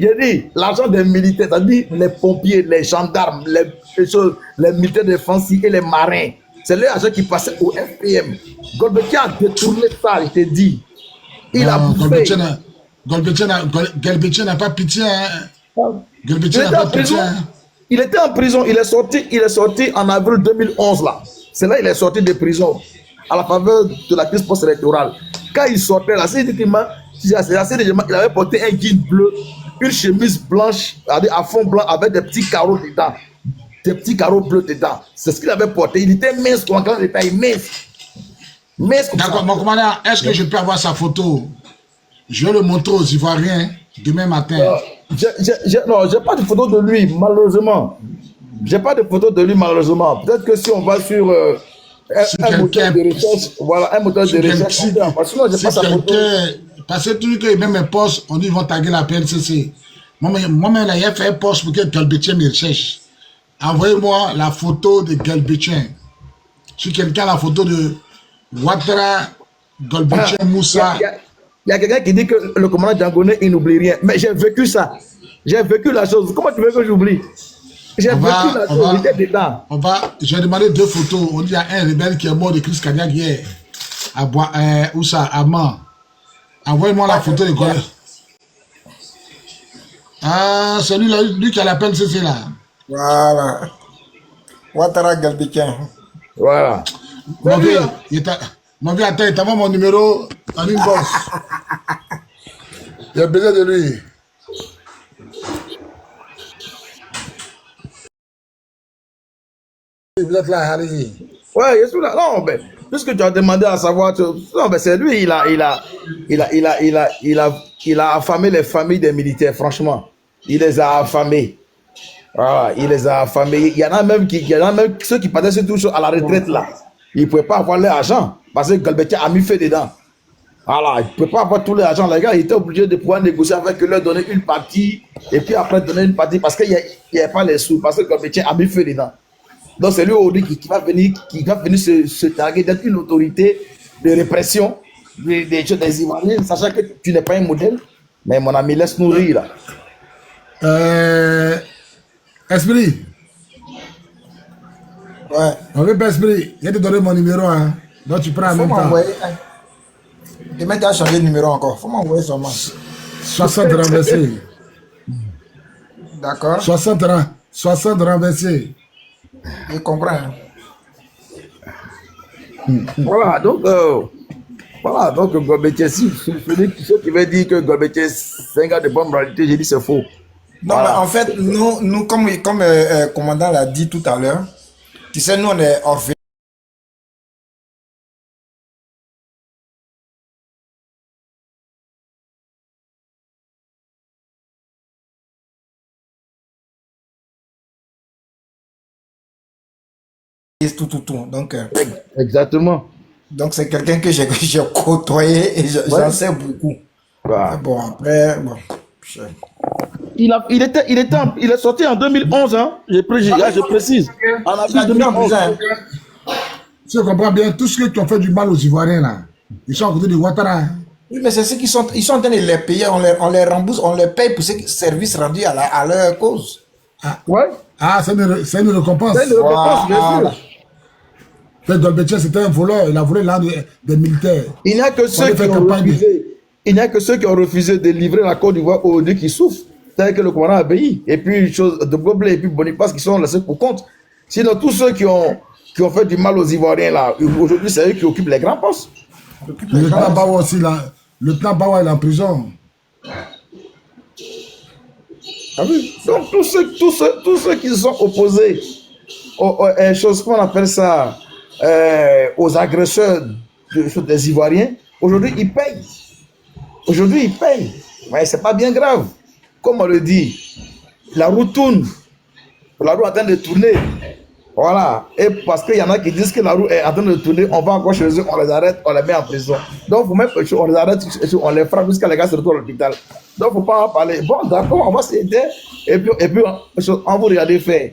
l'argent des militaires, c'est-à-dire les pompiers, les gendarmes, les militaires défensifs et les marins, c'est l'argent qui passait au FPM. Golbetier a détourné ça, je t'ai dit. Il a bouffé. Golbetier n'a pas pitié. Hein. Golbetier n'a pas pitié. Hein. Il était en prison, il est sorti en avril 2011 là. C'est là qu'il est sorti de prison, à la faveur de la crise post-électorale. Quand il sortait là, il avait porté un jean bleu, une chemise blanche à fond blanc avec des petits carreaux dedans. Des petits carreaux bleus dedans. C'est ce qu'il avait porté. Il était mince, quand il était mince. D'accord, mon commandant, est-ce que je peux avoir sa photo? Je vais le montrer aux Ivoiriens demain matin. Non, j'ai pas de photo de lui, malheureusement. Peut-être que si on va sur un moteur de recherche, voilà, un moteur de recherche. Sinon, j'ai pas sa photo. Parce que tout que même mes postes, on dit qu'ils vont taguer la PLCC. Moi-même, là, j'ai fait un poste pour que Golbetier me recherche. Envoyez-moi la photo de Golbetier. Si quelqu'un a la photo de Ouattara, Golbetier, Moussa. Il y a quelqu'un qui dit que le commandant Djangoné, il n'oublie rien. Mais j'ai vécu ça. J'ai vécu la chose. Comment tu veux que j'oublie? J'ai vécu la chose. J'étais dedans. J'ai demandé 2 photos. On dit qu'il y a un rebelle qui est mort de crise cardiaque hier. Où ça? À Mans. Envoyez-moi la photo de quoi? Ah, c'est lui qui a la PLCC là. Voilà. Ouattara Golbetier. Voilà. Mon vieux, attends, il t'a mon numéro en inbox. Il y a besoin de lui. Vous êtes là, allez-y. Ouais, je suis là. Non, mais puisque tu as demandé à savoir, non, mais c'est lui, il a affamé les familles des militaires, franchement. Il les a affamés. Voilà, il les a affamés. Il y en a même ceux qui partaient toujours à la retraite là. Ils ne pouvaient pas avoir leur argent parce que Golbettier a mis fait dedans. Voilà, ils ne pouvaient pas avoir tout l'argent. Les gars, ils étaient obligés de pouvoir négocier avec eux, leur donner une partie et puis après donner une partie parce qu'il n'y avait pas les sous, parce que Golbettier a mis fait dedans. Donc c'est lui aujourd'hui qui va venir se targuer d'être une autorité de répression des Ivoiriens, sachant que tu n'es pas un modèle. Mais mon ami, laisse-nous rire là. Esprit. Ouais. On veut pas Esprit. Il a te donné mon numéro, hein. Donc tu prends en Faut même temps. m'envoyer. Demain, tu as changé de numéro encore. Faut m'envoyer seulement. 60 renversés. D'accord. 60 renversés. Je comprends. Hein. Voilà, donc Golbettier, ceux qui veulent dire que Golbettier c'est un gars de bonne moralité, j'ai dit c'est faux. Non, Voilà. mais en fait, nous comme commandant l'a dit tout à l'heure, tu sais, nous, on est orphelins. Tout. Exactement. Donc c'est quelqu'un que j'ai côtoyé et j'en sais beaucoup. Voilà. Bon, après, bon. Il est sorti en 2011, hein. Je précise. En avril 2011. Tu comprends bien, tous ceux qui ont fait du mal aux Ivoiriens, là, ils sont à côté de Ouattara. Hein. Oui, mais c'est ceux qui sont en train de les payer, on les rembourse, on les paye pour ces services rendus à leur cause. Ouais. Ah, c'est une récompense. C'est une récompense, bien sûr. Golbettier, c'était un voleur, il a volé l'arme des militaires. Il n'y a que ceux qui ont refusé de livrer la Côte d'Ivoire aux deux qui souffrent, tel que le commandant a payé. Et puis, de Goblet et puis Boniface qui sont laissés pour compte. Sinon, tous ceux qui ont fait du mal aux Ivoiriens, là, aujourd'hui, c'est eux qui occupent les grands postes. Le lieutenant Bawa aussi, là. Le lieutenant Bawa, il est en prison. Ah oui. Donc, tous ceux qui sont opposés aux choses, comment on appelle ça, aux agresseurs des Ivoiriens, aujourd'hui, ils payent. Mais c'est pas bien grave. Comme on le dit, la roue tourne. La roue est en train de tourner. Voilà. Et parce qu'il y en a qui disent que la roue est en train de tourner, on va encore chez eux, on les arrête, on les met en prison. Donc, faut même, on les arrête, on les frappe jusqu'à les gars se retrouvent à l'hôpital. Donc, il ne faut pas en parler. Bon, d'accord, on va s'aider. Et puis on vous regarder faire.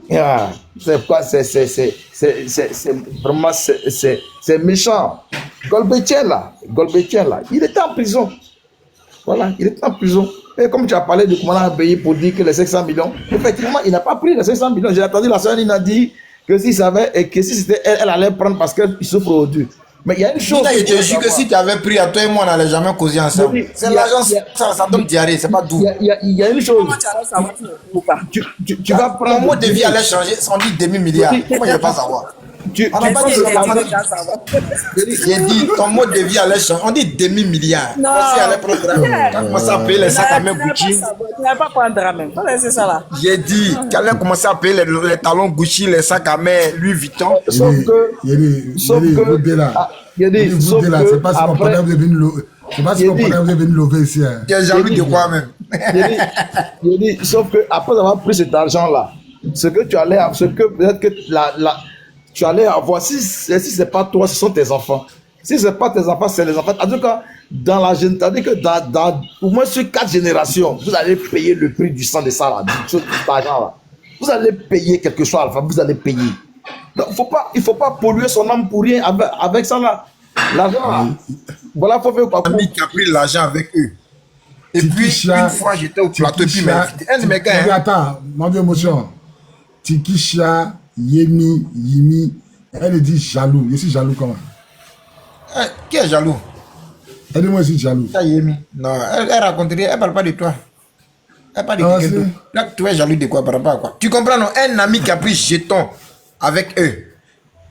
Yeah. C'est quoi? C'est vraiment c'est méchant. Golbettier là, il était en prison. Voilà, il était en prison. Et comme tu as parlé de comment on a payé pour dire que les 500 millions, effectivement, il n'a pas pris les 500 millions. J'ai entendu la sœur Nina dire que s'il savait et que si c'était elle, elle allait prendre parce qu'il souffre au Dieu. Mais il y a une chose. Nina, je te jure que si tu avais pris à toi et moi, on n'allait jamais causer ensemble. C'est l'agence, ça donne diarrhée, c'est pas doux. Il y a une chose. Comment tu allais savoir Tu vas prendre. Mon mot de vie allait changer, on dit demi-milliard. Comment je ne vais pas savoir? On n'a pas J'ai dit, ton mode de vie allait changer. On dit demi-milliard. Non. Si elle allait prendre drame, commencer à payer les sacs à main Gucci. Tu n'as pas prendre drame. C'est ça là. J'ai dit qu'elle allait commencer à payer les talons Gucci, les sacs à main Louis Vuitton. Sauf que. C'est pas si mon père est venu lever ici. Tu es jaloux de quoi même? Sauf que après avoir pris cet argent-là, ce que peut-être que tu allais avoir, si c'est pas toi, ce sont tes enfants. Si c'est pas tes enfants, c'est les enfants. En tout cas, c'est-à-dire que dans au moins sur 4 générations, vous allez payer le prix du sang de ça là, de cet argent-là. Vous allez payer quelque chose, enfin, vous allez payer. Donc, il faut pas polluer son âme pour rien avec ça là. L'argent, voilà, faut faire quoi. Ami qui a pris l'argent avec eux. Et puis, une fois, j'étais au plateau, et puis, un de mes gars. Attends, mon vieux émotion. Tikisha, Yimi, elle dit jaloux. Je suis jaloux comment? Qui est jaloux? Elle dit moi aussi jaloux. Yemi. Non, elle raconte rien, elle parle pas de toi. Elle parle de quelqu'un d'autre. Là, tu es jaloux de quoi par rapport à quoi? Tu comprends, non? Un ami qui a pris jeton avec eux.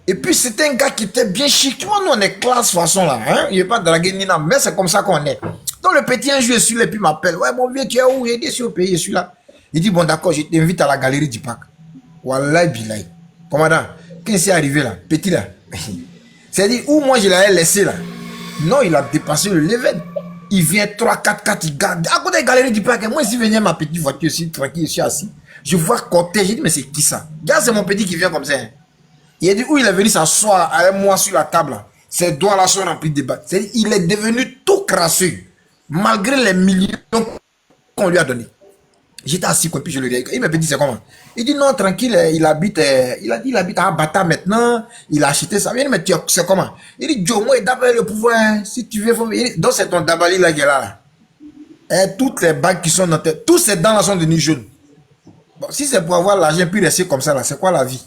Et puis, c'était un gars qui était bien chic. Tu vois, nous, on est classe façon là. Hein? Il n'est pas dragué Nina, mais c'est comme ça qu'on est. Donc le petit un jour est sur là, et puis m'appelle. Ouais, mon vieux, tu es où? J'ai dit, je suis au pays, je suis là. Il dit, bon, d'accord, je t'invite à la galerie du parc. Wallah, bilaï. Commandant, quand c'est arrivé là, petit là, c'est-à-dire où moi je l'avais laissé là. Non, il a dépassé le level. Il vient 3-4-4, il garde. À côté de la galerie du parc, moi, si venais ma petite voiture ici, tranquille, je suis assis. Je vois cortège, j'ai dit, mais c'est qui ça? Regarde, c'est mon petit qui vient comme ça. Hein. Il a dit, où il est venu s'asseoir avec moi sur la table là. Ses doigts là sont remplis de battes. C'est-à-dire, il est devenu tout crasseux, malgré les millions qu'on lui a donnés. J'étais assis, quoi, puis je le regarde. Il m'a dit, c'est comment? Il dit, non, tranquille, il habite à Bata maintenant, il a acheté ça. Il dit, mais c'est comment? Il dit, Joe, moi, d'abord le pouvoir, hein. Si tu veux, donc c'est ton Dabali là qui est là. Et toutes les bagues qui sont dans tête, tous ces dents là sont devenus jaunes. Bon, si c'est pour avoir l'argent, puis rester comme ça là, c'est quoi la vie?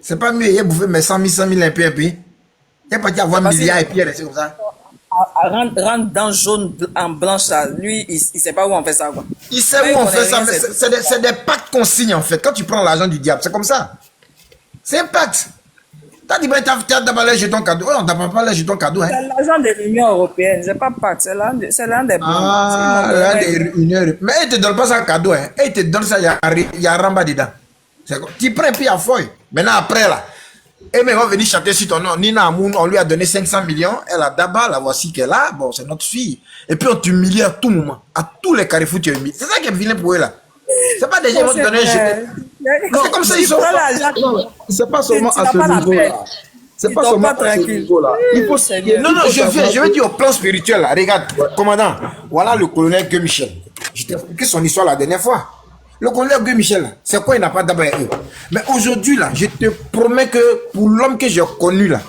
C'est pas mieux, il a bouffé mes 100 000 un peu. Il a pas dit avoir milliards et puis rester comme ça. Rentre dans jaune en blanche, là. Lui, il sait pas où on fait ça, quoi. Il sait où on fait ça, mais c'est des pactes qu'on signe en fait. Quand tu prends l'argent du diable, c'est comme ça. C'est un pacte. T'as dit, ben, t'as d'abord les jetons cadeaux. On t'a pas les jetons cadeaux, hein. C'est l'argent de l'Union européenne, c'est pas pacte, c'est l'un des bons. Ah, l'un des Unions européennes. Mais ils te donnent pas ça cadeau, hein. Ils te donnent ça, il y a Ramba dedans. Tu prends puis à feuille. Maintenant, après, là. Et mais va venir chanter sur ton nom. Nina Amoun, on lui a donné 500 millions. Elle a d'abord, la voici qu'elle a. Bon, c'est notre fille. Et puis on t'humilie à tout moment. À tous les carrefours, tu es humilié. C'est ça qui est vilain pour eux là. C'est pas des gens qui vont te donner un jeté. C'est comme ça, ils sont. C'est pas seulement à ce niveau-là. C'est pas seulement à ce niveau-là. Il faut non, je vais dire au plan spirituel là. Regarde, commandant, voilà le colonel Guy Michel. Je t'ai expliqué son histoire la dernière fois. Le colonel Guy Michel, c'est quoi il n'a pas d'abord eu? Mais aujourd'hui, là, je te promets que pour l'homme que j'ai connu, là,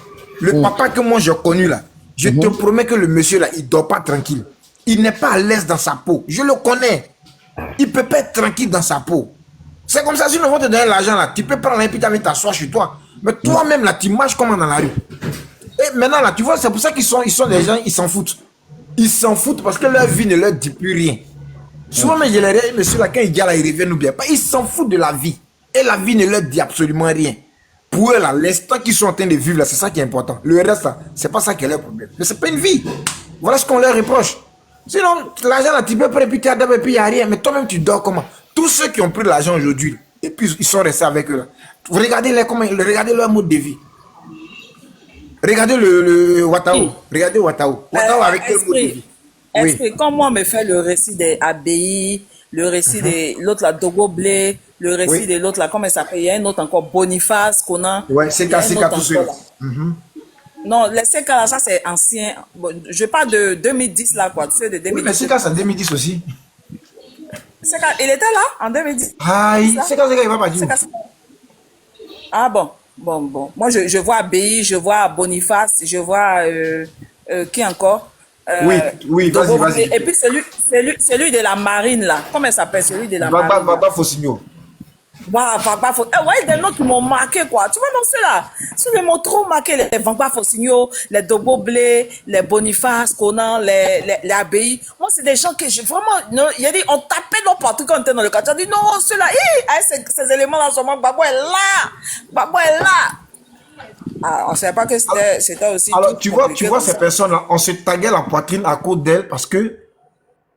le papa que moi j'ai connu, là, je te promets que le monsieur, là, il ne dort pas tranquille. Il n'est pas à l'aise dans sa peau. Je le connais. Il ne peut pas être tranquille dans sa peau. C'est comme ça, si nous vont te donner l'argent, là, tu peux prendre un puis t'asseoir chez toi. Mais toi-même, là, tu marches comment dans la rue? Et maintenant, là, tu vois, c'est pour ça qu'ils sont des gens, ils s'en foutent. Ils s'en foutent parce que leur vie ne leur dit plus rien. Souvent, mais je les regarde, monsieur, là, quand il dit là, il revient ou bien pas. Ils s'en foutent de la vie. Et la vie ne leur dit absolument rien. Pour eux, là, l'instant qu'ils sont en train de vivre, là, c'est ça qui est important. Le reste, là, c'est pas ça qui est leur problème. Mais c'est pas une vie. Voilà ce qu'on leur reproche. Sinon, l'argent, là, tu peux prendre, puis tu as d'abord, et puis il n'y a rien. Mais toi-même, tu dors comment? Tous ceux qui ont pris de l'argent aujourd'hui, et puis ils sont restés avec eux, là. Vous regardez, regardez leur mode de vie. Regardez le Ouattao. Regardez Ouattao. Ouattao avec quel mode de vie? Est-ce que quand moi on me fait le récit des ABI, le récit de l'autre là, Dogo Blé, le récit de l'autre là, comment il s'appelle? Il y a un autre encore, Boniface, Conan. Ouais, c'est tout seul. Non, les CK là, ça c'est ancien. Bon, je parle de 2010 là, quoi. Tu sais, de 2010. Oui, mais CK c'est en 2010 aussi. CK, il était là en 2010. Aïe, CK, il va pas dire. Ah bon. Moi, je vois ABI, je vois Boniface, je vois qui encore? Oui, vas-y. Et puis celui de la marine là, comment il s'appelle celui de la marine? Baba Fosigno. Vagba Fosigno. Ouais, des noms qui m'ont marqué quoi. Tu vois donc ceux-là, ceux-là m'ont trop marqué, les Vagba Fosigno, les Dogo Blé, les Boniface, Conan, les ABI. Moi, c'est des gens que j'ai vraiment, il y a dit, on tapait dans partout quand on était dans le quartier. On dit non, ceux-là, ces éléments-là, sûrement, Babo est là. Ah, on ne savait pas que c'était aussi. Alors, tu vois ces personnes-là, on se taguait la poitrine à cause d'elles parce que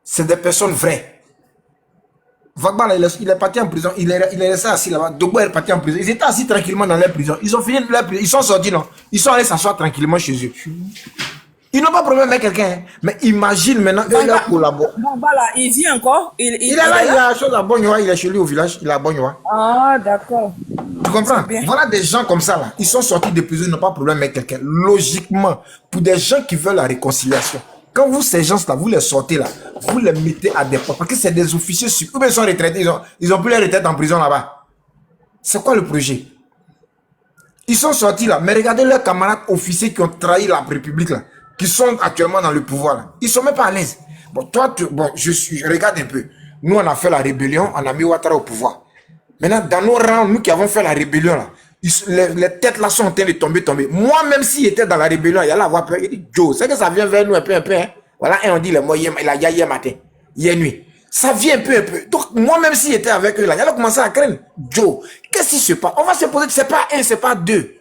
c'est des personnes vraies. Vagba, il est parti en prison, il est resté assis là-bas. Dogo est parti en prison. Ils étaient assis tranquillement dans leur prison. Ils ont fini leur prison. Ils sont sortis, non. Ils sont allés s'asseoir tranquillement chez eux. Ils n'ont pas de problème avec quelqu'un. Hein. Mais imagine maintenant, eux, leur collaborent. Vagba, là, il vit encore. Il est là, il a chose à Bognoa, il est chez lui au village, il est à Bognoa. Ah, d'accord. Tu comprends? Voilà des gens comme ça, là. Ils sont sortis de prison, ils n'ont pas de problème avec quelqu'un. Logiquement, pour des gens qui veulent la réconciliation, quand vous, ces gens-là, vous les sortez là, vous les mettez à des postes. Parce que c'est des officiers ou ils sont retraités, ils ont plus leur retraite en prison là-bas. C'est quoi le projet? Ils sont sortis là, mais regardez leurs camarades officiers qui ont trahi la République là, qui sont actuellement dans le pouvoir là. Ils sont même pas à l'aise. Bon, toi, je regarde un peu. Nous, on a fait la rébellion, on a mis Ouattara au pouvoir. Maintenant, dans nos rangs, nous qui avons fait la rébellion là, les têtes là sont en train de tomber. Moi, même s'il était dans la rébellion, il y a là avoir peur. Il dit, Joe, c'est que ça vient vers nous un peu, hein. Voilà, et on dit, il a hier matin, hier nuit. Ça vient un peu. Donc, moi, même s'il était avec eux là, il a commencé à craindre. Joe, qu'est-ce qui se passe? On va se poser que c'est pas un, c'est pas deux.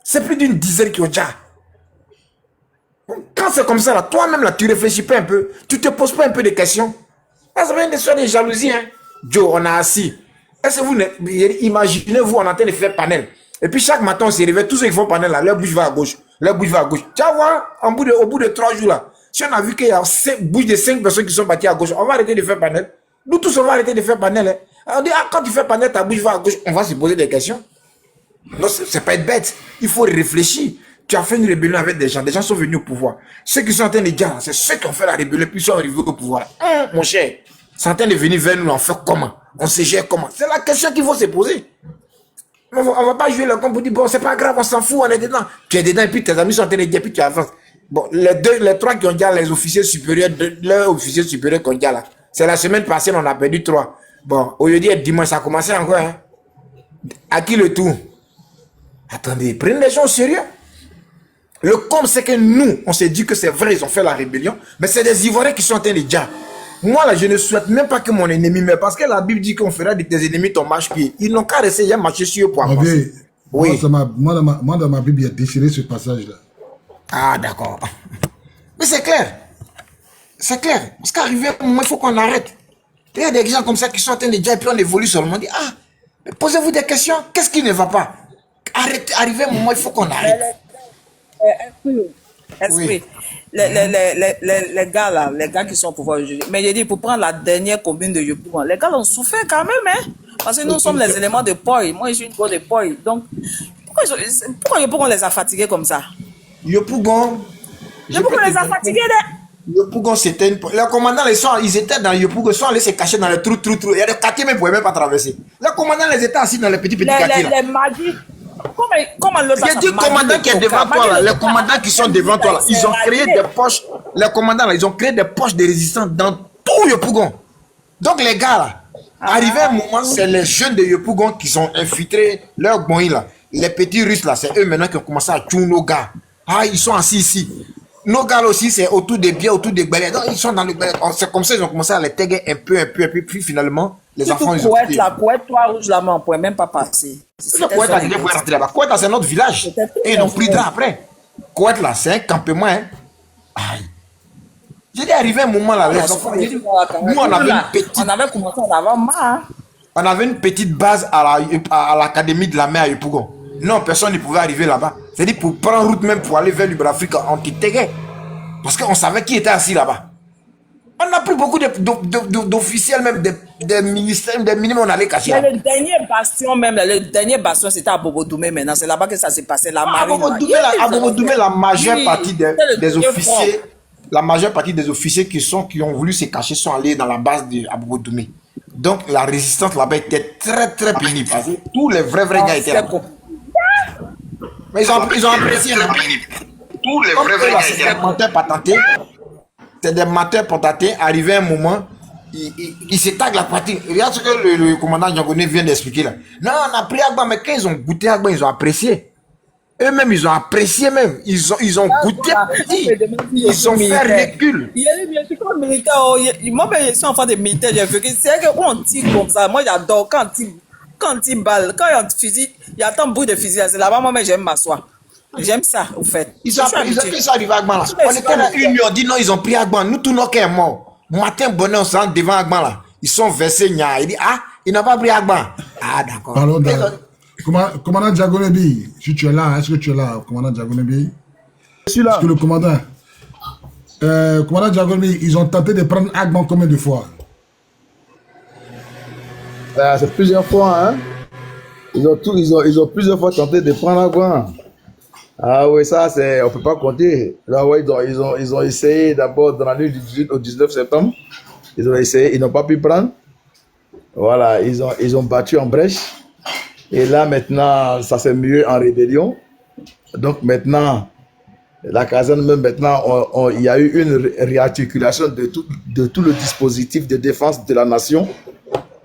C'est plus d'une dizaine qui ont déjà. Quand c'est comme ça, là, toi-même, là, tu réfléchis pas un peu, tu te poses pas un peu de questions. Ah, ça vient de faire des jalousies, hein. Joe, on a assis. Est-ce que vous imaginez-vous, on est en train de faire panel. Et puis chaque matin, on se réveille, tous ceux qui font panel, là, leur bouche va à gauche, leur bouche va à gauche. Tu vas voir, au bout de 3 jours, là, si on a vu qu'il y a bouche de 5 personnes qui sont parties à gauche, on va arrêter de faire panel. Nous tous, on va arrêter de faire panel. Hein. Alors, on dit, ah, quand tu fais panel, ta bouche va à gauche, on va se poser des questions. Non, c'est pas être bête. Il faut réfléchir. Tu as fait une rébellion avec des gens sont venus au pouvoir. Ceux qui sont en train de dire, c'est ceux qui ont fait la rébellion, puis ils sont arrivés au pouvoir. Mon cher, c'est en train de venir vers nous, on fait comment? On se gère comment? C'est la question qu'il faut se poser. On va pas jouer le camp pour dire, bon, c'est pas grave, on s'en fout, on est dedans. Tu es dedans, et puis tes amis sont en train de dire, puis tu avances. Bon, les 3 qui ont dit les officiers supérieurs, leurs officiers supérieurs qu'on dit là. C'est la semaine passée, on a perdu 3. Bon, au lieu de dire dimanche, ça a commencé encore, hein. À qui le tour? Attendez, prenez les gens au sérieux. Le com, c'est que nous, on s'est dit que c'est vrai, ils ont fait la rébellion, mais c'est des Ivoiriens qui sont en train de dire. Moi, là, je ne souhaite même pas que mon ennemi meure, parce que la Bible dit qu'on fera de tes ennemis ton marche-pied. Ils n'ont qu'à rester, marcher sur eux pour avancer. Oui. Moi, dans ma Bible, il y a déchiré ce passage-là. Ah, d'accord. Mais c'est clair. C'est clair. Parce qu'arriver à un moment, il faut qu'on arrête. Il y a des gens comme ça qui sont en train de dire, et puis on évolue seulement. On dit, ah, posez-vous des questions. Qu'est-ce qui ne va pas? Arrêtez, arriver à un moment, il faut qu'on arrête. Esprit. Oui. Les gars là, les gars qui sont au pouvoir aujourd'hui. Mais j'ai dit, pour prendre la dernière commune de Yopougon, les gars ont souffert quand même, hein. Parce que nous sommes les éléments de Poi. Moi, je suis une go de Poi. Donc, pourquoi Yopougon les a fatigués comme ça? Yopougon. Yopougon les a fatigués, Yopougon, c'était une. Les commandants, ils étaient dans Yopougon, ils sont allés se cacher dans les trous. Il y a des quartiers, mais ils ne pouvaient même pas traverser. Les commandants, ils étaient assis dans les petits quartiers. Les magis. Comment l'autre j'ai dit commandant qui est devant toi là, les commandants qui sont devant toi là, ils ont créé des poches, les commandants là, ils ont créé des poches de résistance dans tout Yopougon. Donc les gars là, arrivé un moment, c'est les jeunes de Yopougon qui sont infiltrés, leurs boys là, les petits Russes là, c'est eux maintenant qui ont commencé à tuer nos gars. Ah, ils sont assis ici. Nos gars là aussi, c'est autour des biens, autour des balais. Donc ils sont dans le balai. C'est comme ça, ils ont commencé à les taguer un peu, puis finalement, les enfants ils ont quitté. La couette, toi, rouge là, mais on ne pouvait même pas passer. Le Kouet là, ils pouvaient rentrer là-bas. Kouet là, c'est notre village. Et ils ont pris là après. Kouet là, c'est un campement. Hein. Aïe. J'ai dit, arrivé un moment là, les enfants, nous on avait une petite. On avait commencé à avoir marre. On avait une petite base à l'académie de la mer à Yopougon. Non, personne ne pouvait arriver là-bas. C'est-à-dire, pour prendre route même pour aller vers l'Ubrafrique, on t'étais. Parce qu'on savait qui était assis là-bas. On a pris beaucoup d'officiels, même des ministères, des ministres, on allait cacher. Le dernier bastion, c'était à Bobo-Doumé maintenant. C'est là-bas que ça s'est passé. La marine. À Bobo-Doumé, la majeure partie des officiers, la majeure partie des officiers qui ont voulu se cacher sont allés dans la base de Bobo-Doumé. Donc la résistance là-bas était très très pénible. Parce que tous les vrais gars étaient là. Mais ils ont apprécié la pénible. Tous les vrais gars étaient là. C'est des mateurs patentés, arrivé un moment, ils se taguent la partie. Regarde ce que le commandant Djangoné vient d'expliquer là. Non, on a pris Agba, mais quand ils ont goûté Agba, ils ont apprécié. Eux-mêmes, ils ont apprécié même. Ils ont goûté. Ils ont fait recul. Je suis comme militaire. Moi, je suis enfant de militaire. C'est que où on tire comme ça. Moi, j'adore quand on tire balle. Quand il y a un fusil, il y a tant de bruit de fusil. C'est là-bas, moi, j'aime m'asseoir. J'aime ça, au fait. Ils ont pris ça arrivé à Agban là. On était là, une on dit non, ils ont pris Agban. Nous, tout nos cœurs morts. Matin, bonheur, on se rend devant Agban là. Ils sont versés, il dit, ah, ils n'ont pas pris Agban. Ah, d'accord. Pardon, commandant Djagonebi, si tu es là, est-ce que tu es là, commandant Djagonebi? Je suis là. Parce que le commandant Djagonebi, ils ont tenté de prendre Agban combien de fois? C'est plusieurs fois, hein. Ils ont plusieurs fois tenté de prendre Agban. Ah oui, ça, on ne peut pas compter. Là, ouais, ils ont essayé d'abord dans la nuit du 18 au 19 septembre. Ils ont essayé, ils n'ont pas pu prendre. Voilà, ils ont battu en brèche. Et là, maintenant, ça c'est mieux en rébellion. Donc maintenant, la caserne, même maintenant, il y a eu une réarticulation de tout le dispositif de défense de la nation.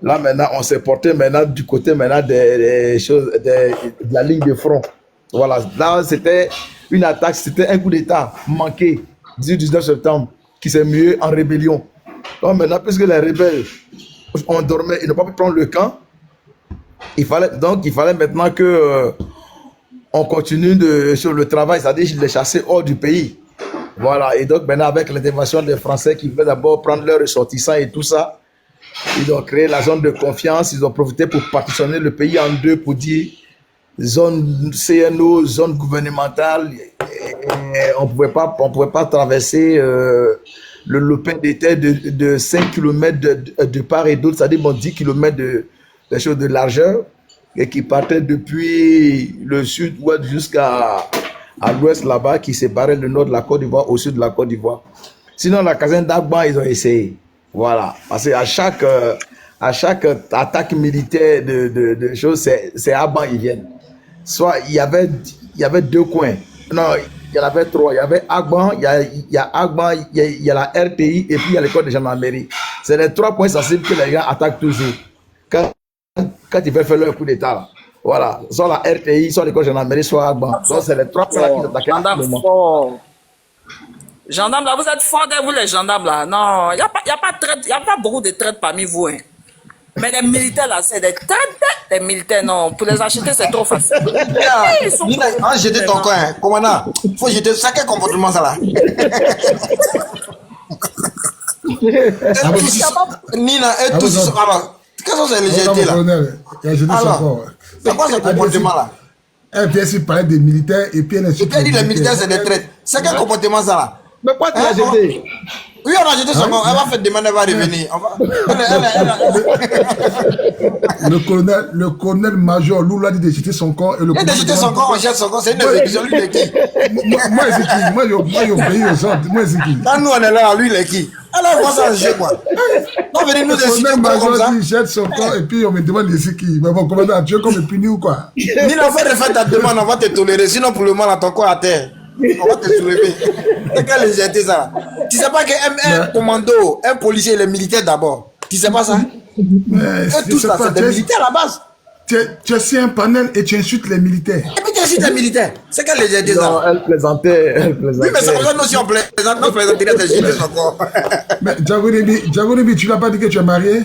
Là, maintenant, on s'est porté maintenant du côté maintenant des choses, de la ligne de front. Voilà, là c'était une attaque, c'était un coup d'État manqué, 18-19 septembre, qui s'est mué en rébellion. Donc maintenant, puisque les rebelles, on dormait, ils n'ont pas pu prendre le camp, il fallait maintenant que on continue sur le travail, c'est-à-dire les chasser hors du pays. Voilà, et donc maintenant avec l'intervention des Français qui veulent d'abord prendre leurs ressortissants et tout ça, ils ont créé la zone de confiance, ils ont profité pour partitionner le pays en deux pour dire zone CNO, zone gouvernementale, et on pouvait pas traverser le lopin des terres de 5 km de part et d'autre, c'est-à-dire bon, 10 km de choses de largeur, et qui partait depuis le sud-ouest jusqu'à l'ouest là-bas, qui séparait le nord de la Côte d'Ivoire au sud de la Côte d'Ivoire. Sinon, la caserne d'Agban, ils ont essayé. Voilà. Parce qu'à chaque attaque militaire de choses, c'est Agban, ils viennent. Soit il y avait deux coins. Non, il y en avait trois. Il y avait Agban, il y a Agban, il y a la RTI et puis il y a l'école de gendarmerie. C'est les trois points sensibles que les gens attaquent toujours. Quand ils veulent faire leur coup d'État, là. Voilà. Soit la RTI, soit l'école de gendarmerie, soit Agban. Donc c'est les trois points qui attaquent à tout le monde. Gendarmes là, vous êtes forts, vous les gendarmes là. Non, il n'y a pas beaucoup de traites parmi vous. Hein. Mais les militaires là, c'est des traites. Les militaires, non. Pour les acheter, c'est trop facile. Nina, jeter ton coin, hein. Commandant. Il faut jeter. C'est quel comportement ça là? Nina, et tous. Alors, quels sont ces légèretés là? Alors, c'est quoi ce comportement là? Elle vient ici parler des militaires et puis elle est. Et puis elle dit les militaires, c'est des traites. C'est quel comportement ça là? Mais quoi tu l'as jeté? Oui, on a jeté son corps. Elle va faire demander, elle va revenir. Le colonel-major Lou l'a dit de jeter son corps. Il a de jeter son corps, on jette son corps. C'est une exécution. Lui, il est qui? Moi, c'est qui? Moi, j'obéis aux ordres. Moi, c'est qui? Quand nous, on est là, lui, il est qui? Alors, moi, ça, je quoi? Non, venez nous décider comme ça. Il jette son corps et puis on me demande de c'est qui. Mais bon, commandant, tu veux qu'on me punisse ou quoi? Nina, faut refaire ta demande, on va te tolérer. Sinon, pour le moment, ton corps à terre. On va te soulever. C'est quelle légèreté ça? Tu sais pas qu'un commando, un policier, il est militaire d'abord. Tu sais pas ça? Et tout ça, c'est des militaires à la base. Tu es sur un panel et tu insultes les militaires. Et puis tu insultes les militaires. C'est quelle légèreté ça? Non, elle plaisantait. Oui, mais c'est pour ça que nous aussi on plaisante. Nous plaisanteries, c'est juste encore. Mais Djagounibi, tu l'as pas dit que tu es marié?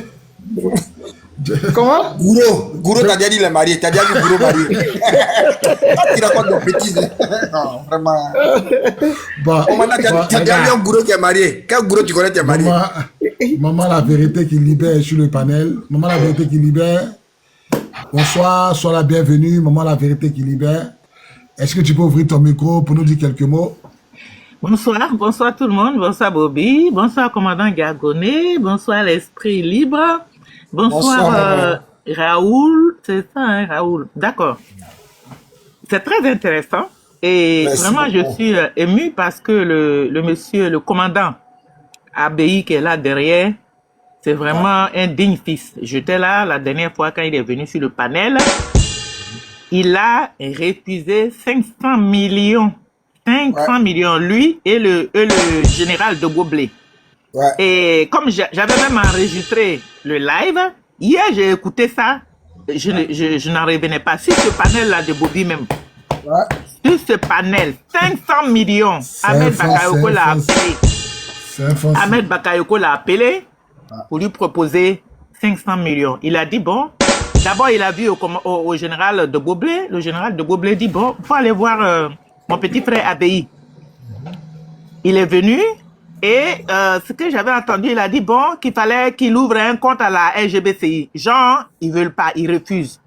Comment? Gouro, t'as déjà dit il est marié. T'as déjà vu Gouro marié. Tu racontes nos bêtises. Non, vraiment. T'as déjà vu un Gouro qui est marié. Quel Gouro tu connais qui est marié? Maman, la vérité qui libère sur le panel. Maman, la vérité qui libère. Bonsoir, sois la bienvenue. Maman, la vérité qui libère. Est-ce que tu peux ouvrir ton micro pour nous dire quelques mots? Bonsoir tout le monde. Bonsoir Bobby. Bonsoir commandant Gargoné. Bonsoir l'esprit libre. Bonsoir Raoul. C'est ça, hein, Raoul. D'accord. C'est très intéressant. Et merci vraiment, beaucoup. Je suis ému parce que le monsieur, le commandant Abei qui est là derrière, c'est vraiment un digne fils. J'étais là la dernière fois quand il est venu sur le panel. Il a refusé 500 millions. 500 millions, lui et le général de Goblé. Ouais. Et comme j'avais même enregistré le live, hier j'ai écouté ça, je n'en revenais pas. Sur ce panel-là de Bobby même. Ouais. Sur ce panel, 500 millions. Ahmed Bakayoko l'a appelé. Ahmed Bakayoko l'a appelé pour lui proposer 500 millions. Il a dit bon, d'abord il a vu au général de Goblé. Le général de Goblé dit bon, il faut aller voir mon petit frère Abei. Il est venu. Et ce que j'avais entendu, il a dit bon qu'il fallait qu'il ouvre un compte à la LGBTI. Genre, ils veulent pas, ils refusent.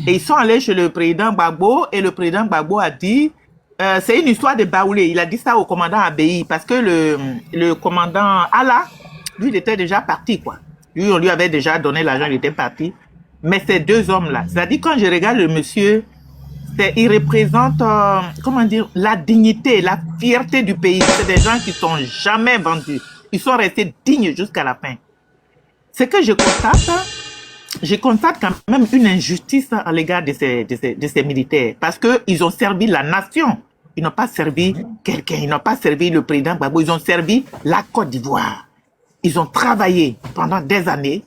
Et ils sont allés chez le président Gbagbo et le président Gbagbo a dit c'est une histoire de Baoulé. Il a dit ça au commandant Abei parce que le commandant Allah, lui, il était déjà parti quoi. Lui, on lui avait déjà donné l'argent, il était parti. Mais ces deux hommes-là, c'est-à-dire quand je regarde le monsieur, il représente, comment dire, la dignité, la fierté du pays. C'est des gens qui ne sont jamais vendus. Ils sont restés dignes jusqu'à la fin. Ce que je constate quand même une injustice à l'égard de ces militaires. Parce qu'ils ont servi la nation. Ils n'ont pas servi quelqu'un. Ils n'ont pas servi le président Gbagbo. Ils ont servi la Côte d'Ivoire. Ils ont travaillé pendant des années.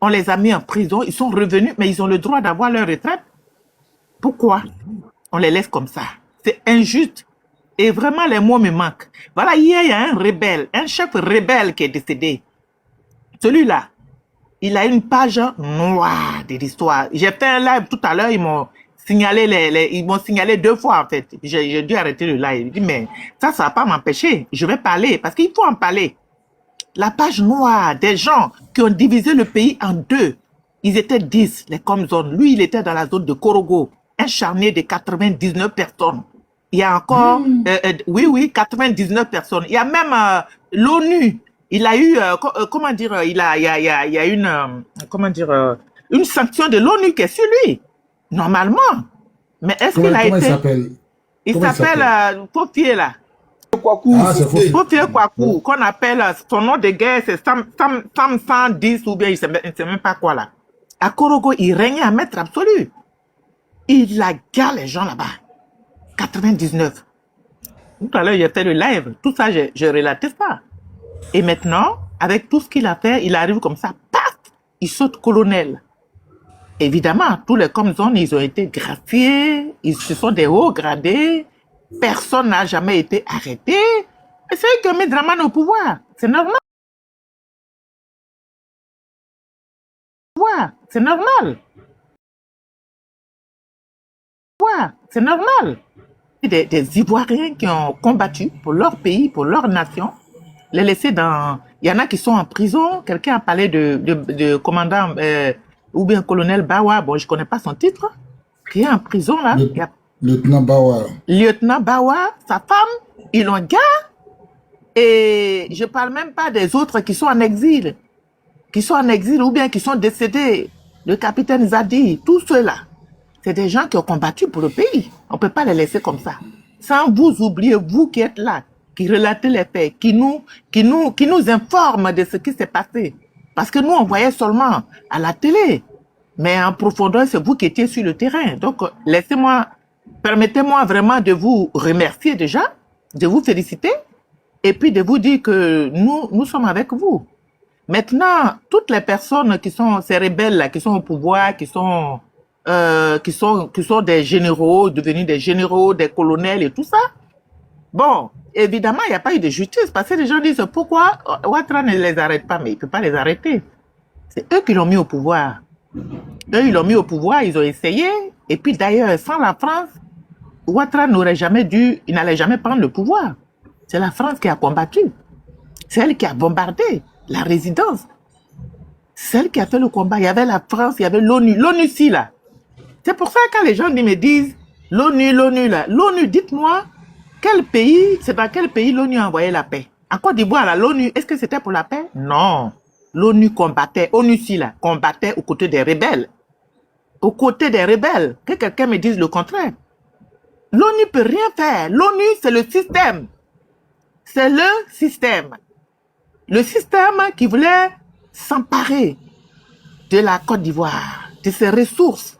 On les a mis en prison. Ils sont revenus, mais ils ont le droit d'avoir leur retraite. Pourquoi on les laisse comme ça? C'est injuste. Et vraiment, les mots me manquent. Voilà, hier, il y a un rebelle, un chef rebelle qui est décédé. Celui-là, il a une page noire de l'histoire. J'ai fait un live tout à l'heure, signalé ils m'ont signalé 2 fois en fait. J'ai dû arrêter le live. Je dis mais ça va pas m'empêcher. Je vais parler parce qu'il faut en parler. La page noire des gens qui ont divisé le pays en 2. Ils étaient 10, les Comzones. Lui, il était dans la zone de Korogo, un charnier de 99 personnes. Il y a encore, oui, 99 personnes. Il y a même l'ONU. Il a eu, comment dire, il y a une, comment dire, une sanction de l'ONU qui est sur lui, normalement. Mais est-ce qu'il a Comment été... il s'appelle? Il s'appelle Popier, là. Ah, c'est faux. Popier Kwaku, qu'on appelle son nom de guerre, c'est Sam 110 ou bien il ne sait même pas quoi, là. À Korogo, il régnait à maître absolu. Il a gardé les gens là-bas. 99. Tout à l'heure, il a fait le live. Tout ça, je relatais ça. Et maintenant, avec tout ce qu'il a fait, il arrive comme ça, paf, il saute colonel. Évidemment, tous les Comzones, ils ont été graffiés, ce sont des hauts gradés, personne n'a jamais été arrêté. Et c'est eux qui ont mis Dramane au pouvoir. C'est normal. C'est normal. C'est normal. Des Ivoiriens qui ont combattu pour leur pays, pour leur nation, les laisser dans... Il y en a qui sont en prison. Quelqu'un a parlé de commandant ou bien colonel Bawa, bon, je ne connais pas son titre, qui est en prison là. Lieutenant Bawa. Lieutenant Bawa, sa femme, ils l'ont gardé. Et je ne parle même pas des autres qui sont en exil. Ou bien qui sont décédés. Le capitaine Zadi, tous ceux-là. C'est des gens qui ont combattu pour le pays. On ne peut pas les laisser comme ça. Sans vous oublier, vous qui êtes là, qui relatez les faits, qui nous informent de ce qui s'est passé. Parce que nous, on voyait seulement à la télé. Mais en profondeur, c'est vous qui étiez sur le terrain. Donc, permettez-moi vraiment de vous remercier déjà, de vous féliciter, et puis de vous dire que nous sommes avec vous. Maintenant, toutes les personnes qui sont ces rebelles là, qui sont au pouvoir, qui sont des généraux, devenus des généraux, des colonels et tout ça. Bon, évidemment, il n'y a pas eu de justice parce que les gens disent pourquoi Ouattara ne les arrête pas, mais il ne peut pas les arrêter. C'est eux qui l'ont mis au pouvoir. Eux, ils l'ont mis au pouvoir, ils ont essayé. Et puis d'ailleurs, sans la France, Ouattara n'allait jamais prendre le pouvoir. C'est la France qui a combattu. C'est elle qui a bombardé la résidence. C'est elle qui a fait le combat. Il y avait la France, il y avait l'ONU. L'ONU, si, là. C'est pour ça que quand les gens me disent l'ONU, là. L'ONU, dites-moi, c'est dans quel pays l'ONU a envoyé la paix? En Côte d'Ivoire, là, l'ONU, est-ce que c'était pour la paix? Non. L'ONU combattait, ONU, si, là, combattait aux côtés des rebelles. Aux côtés des rebelles. Que quelqu'un me dise le contraire. L'ONU peut rien faire. L'ONU, c'est le système. C'est le système. Le système qui voulait s'emparer de la Côte d'Ivoire, de ses ressources.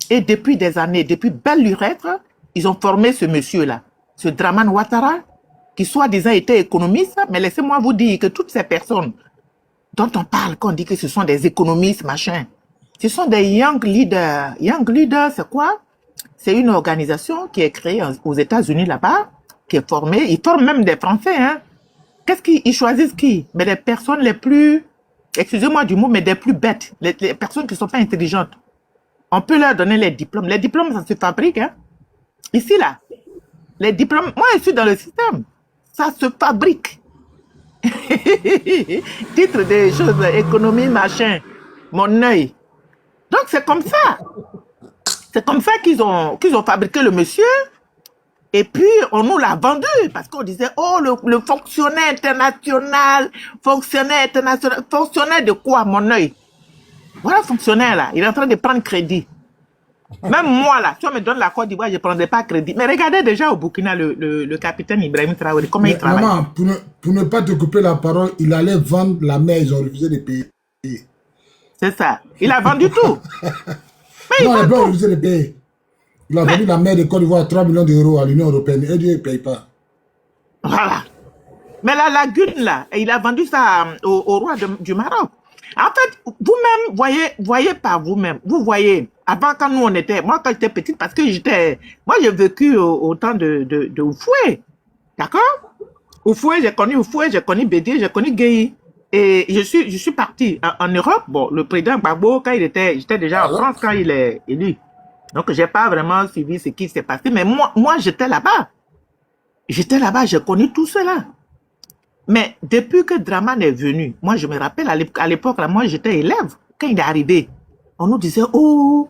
Et depuis des années, depuis belle lurette, ils ont formé ce monsieur-là, ce Dramane Ouattara, qui soi-disant était économiste, mais laissez-moi vous dire que toutes ces personnes dont on parle, qu'on dit que ce sont des économistes, machin, ce sont des Young Leaders. Young Leaders, c'est quoi? C'est une organisation qui est créée aux États-Unis là-bas, qui est formée, ils forment même des Français, hein. Qu'est-ce qu'ils choisissent qui? Mais les personnes les plus, excusez-moi du mot, mais des plus bêtes, les personnes qui ne sont pas intelligentes. On peut leur donner les diplômes. Les diplômes, ça se fabrique, hein. Ici, là, les diplômes, moi, je suis dans le système. Ça se fabrique. Titre des choses, économie, machin, mon œil. Donc, c'est comme ça. C'est comme ça qu'ils ont fabriqué le monsieur. Et puis, on nous l'a vendu parce qu'on disait, oh, le fonctionnaire international, fonctionnaire de quoi, mon œil? Voilà le fonctionnaire là, il est en train de prendre crédit. Même moi là, si on me donne la Côte d'Ivoire, je ne prendrai pas crédit. Mais regardez déjà au Burkina le capitaine Ibrahim Traoré, comment il travaille. Maman, pour ne pas te couper la parole, il allait vendre la mer, ils ont refusé de payer. C'est ça, il a vendu tout. Mais non, il n'a pas refusé de payer. Il a vendu la mer de Côte d'Ivoire 3 millions d'euros à l'Union européenne et Dieu ne paye pas. Voilà. Mais la lagune là, il a vendu ça au roi du Maroc. En fait, vous-même, voyez par vous-même. Vous voyez, avant quand nous on était, moi quand j'étais petite, parce que moi j'ai vécu au temps de Oufoué. D'accord? Oufoué, j'ai connu Bédié, j'ai connu Gueye. Et je suis parti en Europe. Bon, le président Gbagbo, j'étais déjà en France quand il est élu. Donc, j'ai pas vraiment suivi ce qui s'est passé. Mais moi j'étais là-bas. J'étais là-bas, j'ai connu tout cela. Mais depuis que Draman est venu, moi, je me rappelle, à l'époque, là, moi, j'étais élève. Quand il est arrivé, on nous disait, oh,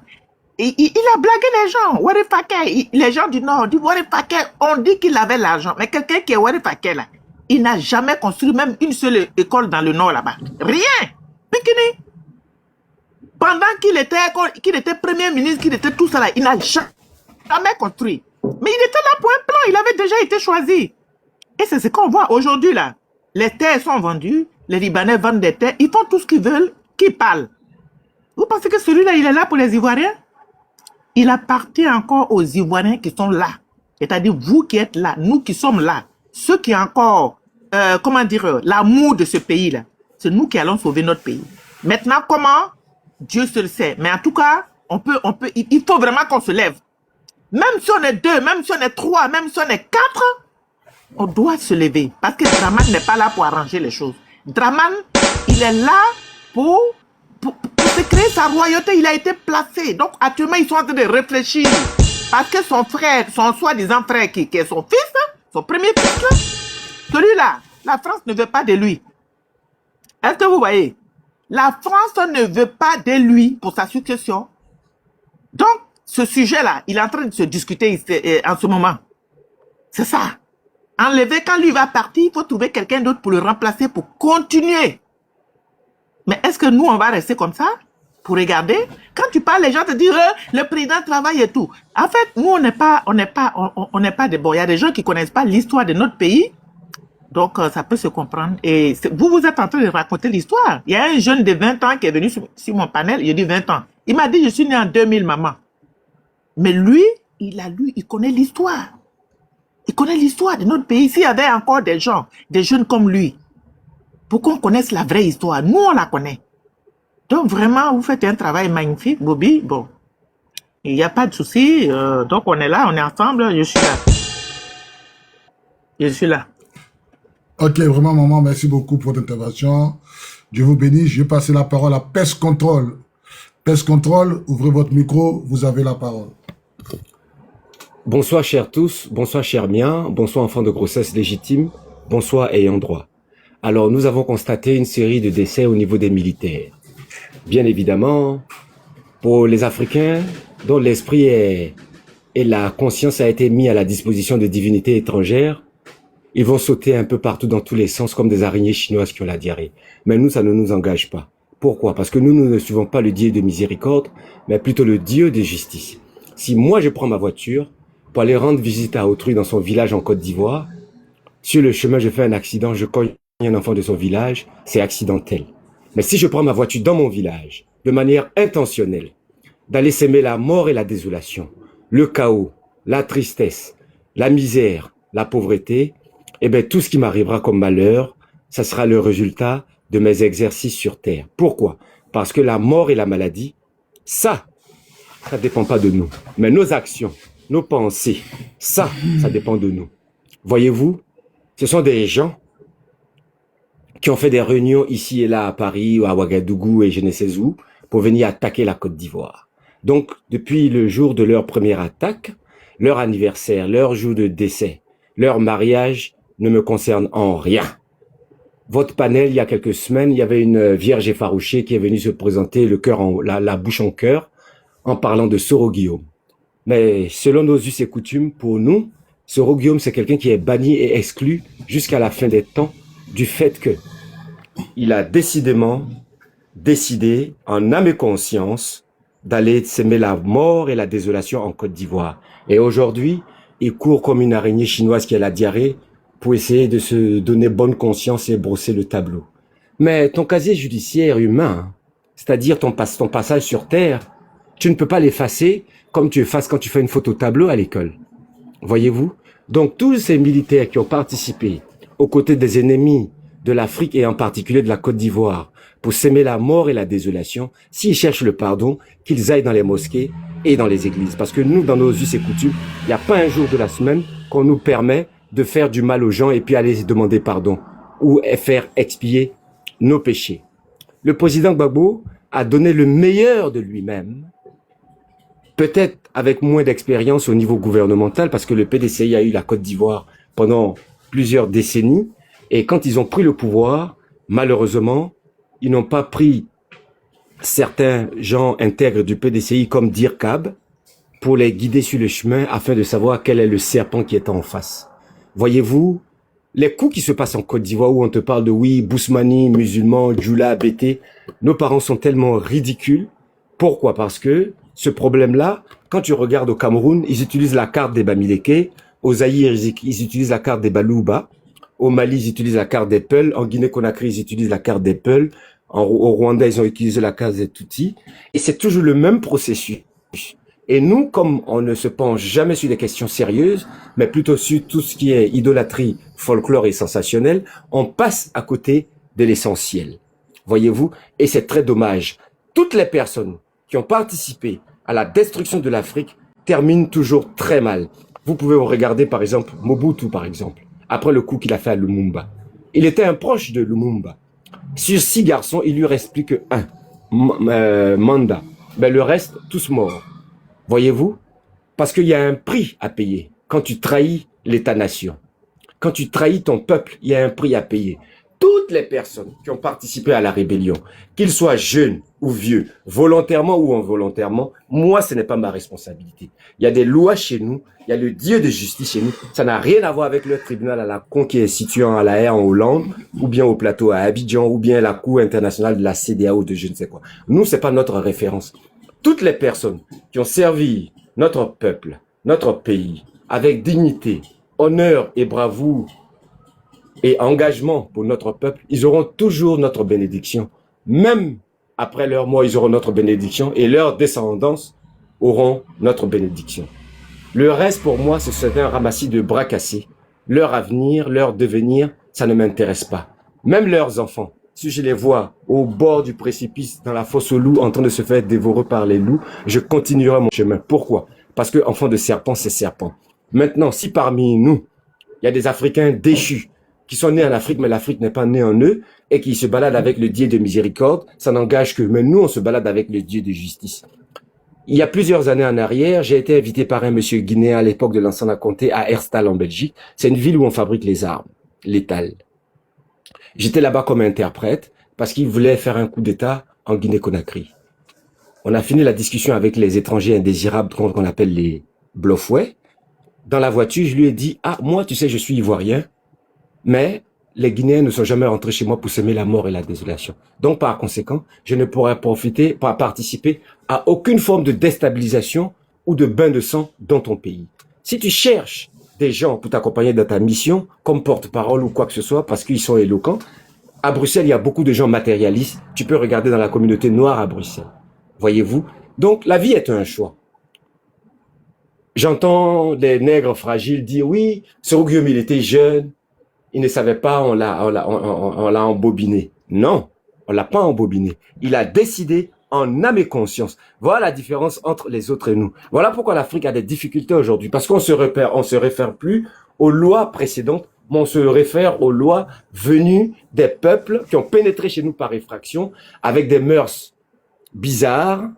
il a blagué les gens. Waré Faké, les gens du Nord disent, Waré Faké, on dit qu'il avait l'argent. Mais quelqu'un qui est Waré Faké, là, il n'a jamais construit même une seule école dans le Nord, là-bas. Rien. Pikini. Pendant qu'il était premier ministre, qu'il était tout ça là, il n'a jamais construit. Mais il était là pour un plan, il avait déjà été choisi. Et c'est ce qu'on voit aujourd'hui là. Les terres sont vendues, les Libanais vendent des terres, ils font tout ce qu'ils veulent, qu'ils parlent. Vous pensez que celui-là, il est là pour les Ivoiriens? Il appartient encore aux Ivoiriens qui sont là. C'est-à-dire vous qui êtes là, nous qui sommes là, ceux qui ont encore, l'amour de ce pays-là. C'est nous qui allons sauver notre pays. Maintenant, comment? Dieu seul sait. Mais en tout cas, il faut vraiment qu'on se lève. Même si on est 2, même si on est 3, même si on est 4, on doit se lever. Parce que Draman n'est pas là pour arranger les choses. Draman, il est là pour se créer sa royauté. Il a été placé. Donc actuellement, ils sont en train de réfléchir. Parce que son frère, son soi-disant frère, qui est son fils, son premier fils, celui-là, la France ne veut pas de lui. Est-ce que vous voyez? La France ne veut pas de lui pour sa succession. Donc, ce sujet-là, il est en train de se discuter en ce moment. C'est ça. Enlever, quand lui va partir, il faut trouver quelqu'un d'autre pour le remplacer, pour continuer. Mais est-ce que nous, on va rester comme ça pour regarder? Quand tu parles, les gens te disent, le président travaille et tout. En fait, nous, on n'est pas des bons. Il y a des gens qui connaissent pas l'histoire de notre pays. Donc, ça peut se comprendre. Et vous êtes en train de raconter l'histoire. Il y a un jeune de 20 ans qui est venu sur mon panel. Il dit 20 ans. Il m'a dit, je suis né en 2000, maman. Mais lui, il connaît l'histoire. Il connaît l'histoire de notre pays. S'il y avait encore des gens, des jeunes comme lui, pour qu'on connaisse la vraie histoire, nous, on la connaît. Donc, vraiment, vous faites un travail magnifique, Bobby. Bon, il n'y a pas de souci. Donc, on est là, on est ensemble. Je suis là. Je suis là. Ok, vraiment, maman, merci beaucoup pour votre intervention. Dieu vous bénisse. Je vais passer la parole à Pest Control. Pest Control, ouvrez votre micro, vous avez la parole. Bonsoir chers tous, bonsoir chers miens, bonsoir enfants de grossesse légitime, bonsoir ayant droit. Alors nous avons constaté une série de décès au niveau des militaires. Bien évidemment, pour les Africains dont l'esprit et la conscience a été mis à la disposition de divinités étrangères, ils vont sauter un peu partout dans tous les sens comme des araignées chinoises qui ont la diarrhée. Mais nous, ça ne nous engage pas. Pourquoi? Parce que nous ne suivons pas le Dieu de miséricorde, mais plutôt le Dieu de justice. Si moi je prends ma voiture pour aller rendre visite à autrui dans son village en Côte d'Ivoire, sur le chemin je fais un accident, je cogne un enfant de son village, c'est accidentel. Mais si je prends ma voiture dans mon village, de manière intentionnelle, d'aller s'aimer la mort et la désolation, le chaos, la tristesse, la misère, la pauvreté, eh bien tout ce qui m'arrivera comme malheur, ça sera le résultat de mes exercices sur terre. Pourquoi? Parce que la mort et la maladie, ça dépend pas de nous. Mais nos actions, nos pensées, ça dépend de nous. Voyez-vous, ce sont des gens qui ont fait des réunions ici et là à Paris ou à Ouagadougou et je ne sais où pour venir attaquer la Côte d'Ivoire. Donc, depuis le jour de leur première attaque, leur anniversaire, leur jour de décès, leur mariage ne me concerne en rien. Votre panel, il y a quelques semaines, il y avait une vierge effarouchée qui est venue se présenter la bouche en cœur en parlant de Soro Guillaume. Mais selon nos us et coutumes, pour nous, Soro Guillaume, c'est quelqu'un qui est banni et exclu jusqu'à la fin des temps du fait que il a décidément décidé, en âme et conscience, d'aller s'aimer la mort et la désolation en Côte d'Ivoire. Et aujourd'hui, il court comme une araignée chinoise qui a la diarrhée pour essayer de se donner bonne conscience et brosser le tableau. Mais ton casier judiciaire humain, c'est-à-dire ton passage sur Terre, tu ne peux pas l'effacer comme tu effaces quand tu fais une photo tableau à l'école. Voyez-vous? Donc tous ces militaires qui ont participé aux côtés des ennemis de l'Afrique et en particulier de la Côte d'Ivoire pour s'aimer la mort et la désolation, s'ils cherchent le pardon, qu'ils aillent dans les mosquées et dans les églises. Parce que nous, dans nos us et coutumes, il n'y a pas un jour de la semaine qu'on nous permet de faire du mal aux gens et puis aller demander pardon ou faire expier nos péchés. Le président Gbagbo a donné le meilleur de lui-même. peut-être avec moins d'expérience au niveau gouvernemental, parce que le PDCI a eu la Côte d'Ivoire pendant plusieurs décennies, et quand ils ont pris le pouvoir, malheureusement, ils n'ont pas pris certains gens intègres du PDCI comme Dirkab pour les guider sur le chemin afin de savoir quel est le serpent qui est en face. Voyez-vous, les coups qui se passent en Côte d'Ivoire où on te parle de oui, Bousmani, musulman, Djoula, Bété, nos parents sont tellement ridicules. Pourquoi? Parce que ce problème-là, quand tu regardes au Cameroun, ils utilisent la carte des Bamileke, au Zaïre, ils utilisent la carte des Balouba, au Mali, ils utilisent la carte des Peuls, en Guinée-Conakry, ils utilisent la carte des Peuls, au Rwanda, ils ont utilisé la carte des Tutsis, et c'est toujours le même processus. Et nous, comme on ne se penche jamais sur des questions sérieuses, mais plutôt sur tout ce qui est idolâtrie, folklore et sensationnel, on passe à côté de l'essentiel. Voyez-vous? Et c'est très dommage. Toutes les personnes qui ont participé à la destruction de l'Afrique terminent toujours très mal. Vous pouvez regarder par exemple Mobutu par exemple, après le coup qu'il a fait à Lumumba. Il était un proche de Lumumba. Sur 6 garçons, il lui reste plus que un, Manda. Mais le reste, tous morts. Voyez-vous? Parce qu'il y a un prix à payer quand tu trahis l'État-nation. Quand tu trahis ton peuple, il y a un prix à payer. Toutes les personnes qui ont participé à la rébellion, qu'ils soient jeunes ou vieux, volontairement ou involontairement, moi, ce n'est pas ma responsabilité. Il y a des lois chez nous, il y a le Dieu de justice chez nous. Ça n'a rien à voir avec le tribunal à la con qui est situé à La Haye en Hollande, ou bien au plateau à Abidjan, ou bien la Cour internationale de la CEDEAO de je ne sais quoi. Nous, c'est pas notre référence. Toutes les personnes qui ont servi notre peuple, notre pays, avec dignité, honneur et bravoure et engagement pour notre peuple, ils auront toujours notre bénédiction. Même après leur mort, ils auront notre bénédiction et leurs descendants auront notre bénédiction. Le reste, pour moi, c'est un ramassis de bras cassés. Leur avenir, leur devenir, ça ne m'intéresse pas. Même leurs enfants. Si je les vois au bord du précipice, dans la fosse aux loups, en train de se faire dévorer par les loups, je continuerai mon chemin. Pourquoi? Parce que enfant de serpent, c'est serpent. Maintenant, si parmi nous, il y a des Africains déchus, qui sont nés en Afrique, mais l'Afrique n'est pas née en eux, et qui se baladent avec le Dieu de miséricorde, ça n'engage que. Mais nous, on se balade avec le Dieu de justice. Il y a plusieurs années en arrière, j'ai été invité par un monsieur guinéen à l'époque de Lansana Conté à Herstal en Belgique. C'est une ville où on fabrique les armes létales. J'étais là-bas comme interprète parce qu'il voulait faire un coup d'État en Guinée-Conakry. On a fini la discussion avec les étrangers indésirables qu'on appelle les Blofouets. Dans la voiture, je lui ai dit, ah, moi, tu sais, je suis ivoirien, mais les Guinéens ne sont jamais rentrés chez moi pour semer la mort et la désolation. Donc, par conséquent, je ne pourrais participer à aucune forme de déstabilisation ou de bain de sang dans ton pays. Si tu cherches des gens pour t'accompagner dans ta mission, comme porte-parole ou quoi que ce soit, parce qu'ils sont éloquents, à Bruxelles, il y a beaucoup de gens matérialistes. Tu peux regarder dans la communauté noire à Bruxelles. Voyez-vous? Donc, la vie est un choix. J'entends des nègres fragiles dire, oui, Soro Guillaume, il était jeune, il ne savait pas, on l'a embobiné. Non, on l'a pas embobiné. Il a décidé en âme et conscience. Voilà la différence entre les autres et nous. Voilà pourquoi l'Afrique a des difficultés aujourd'hui. Parce qu'on se réfère plus aux lois précédentes, mais on se réfère aux lois venues des peuples qui ont pénétré chez nous par effraction avec des mœurs bizarres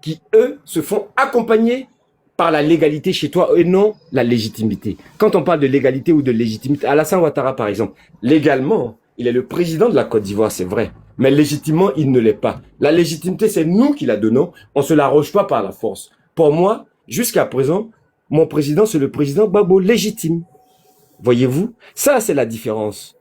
qui, eux, se font accompagner par la légalité chez toi et non la légitimité. Quand on parle de légalité ou de légitimité, Alassane Ouattara, par exemple, légalement, il est le président de la Côte d'Ivoire, c'est vrai. Mais légitimement, il ne l'est pas. La légitimité, c'est nous qui la donnons. On ne se l'arroge pas par la force. Pour moi, jusqu'à présent, mon président, c'est le président Gbagbo légitime. Voyez-vous? Ça, c'est la différence.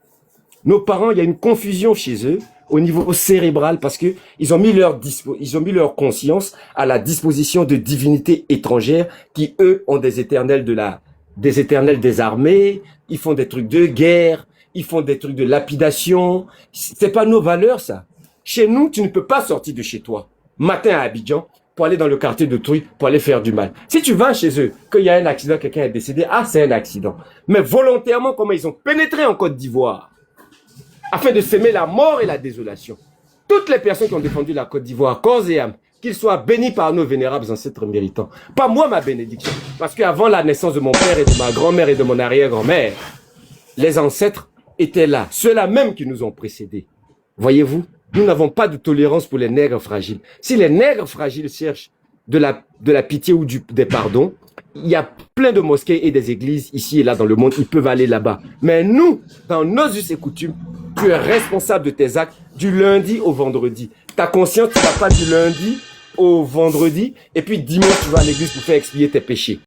Nos parents, il y a une confusion chez eux au niveau cérébral parce que ils ont mis leur conscience à la disposition de divinités étrangères qui, eux, ont des éternels des armées. Ils font des trucs de guerre. Ils font des trucs de lapidation. C'est pas nos valeurs, ça. Chez nous, tu ne peux pas sortir de chez toi, matin à Abidjan, pour aller dans le quartier de Trouy, pour aller faire du mal. Si tu vas chez eux, qu'il y a un accident, quelqu'un est décédé, ah, c'est un accident. Mais volontairement, comment ils ont pénétré en Côte d'Ivoire, afin de semer la mort et la désolation. Toutes les personnes qui ont défendu la Côte d'Ivoire, corps et âme, qu'ils soient bénis par nos vénérables ancêtres méritants. Pas moi, ma bénédiction. Parce qu'avant la naissance de mon père et de ma grand-mère et de mon arrière-grand-mère, les ancêtres étaient là, ceux-là même qui nous ont précédés. Voyez-vous, nous n'avons pas de tolérance pour les nègres fragiles. Si les nègres fragiles cherchent de la pitié ou des pardons. Il y a plein de mosquées et des églises ici et là dans le monde, ils peuvent aller là-bas. Mais nous, dans nos us et coutumes, tu es responsable de tes actes du lundi au vendredi. Ta conscience, tu ne vas pas du lundi au vendredi et puis dimanche, tu vas à l'église pour faire expier tes péchés.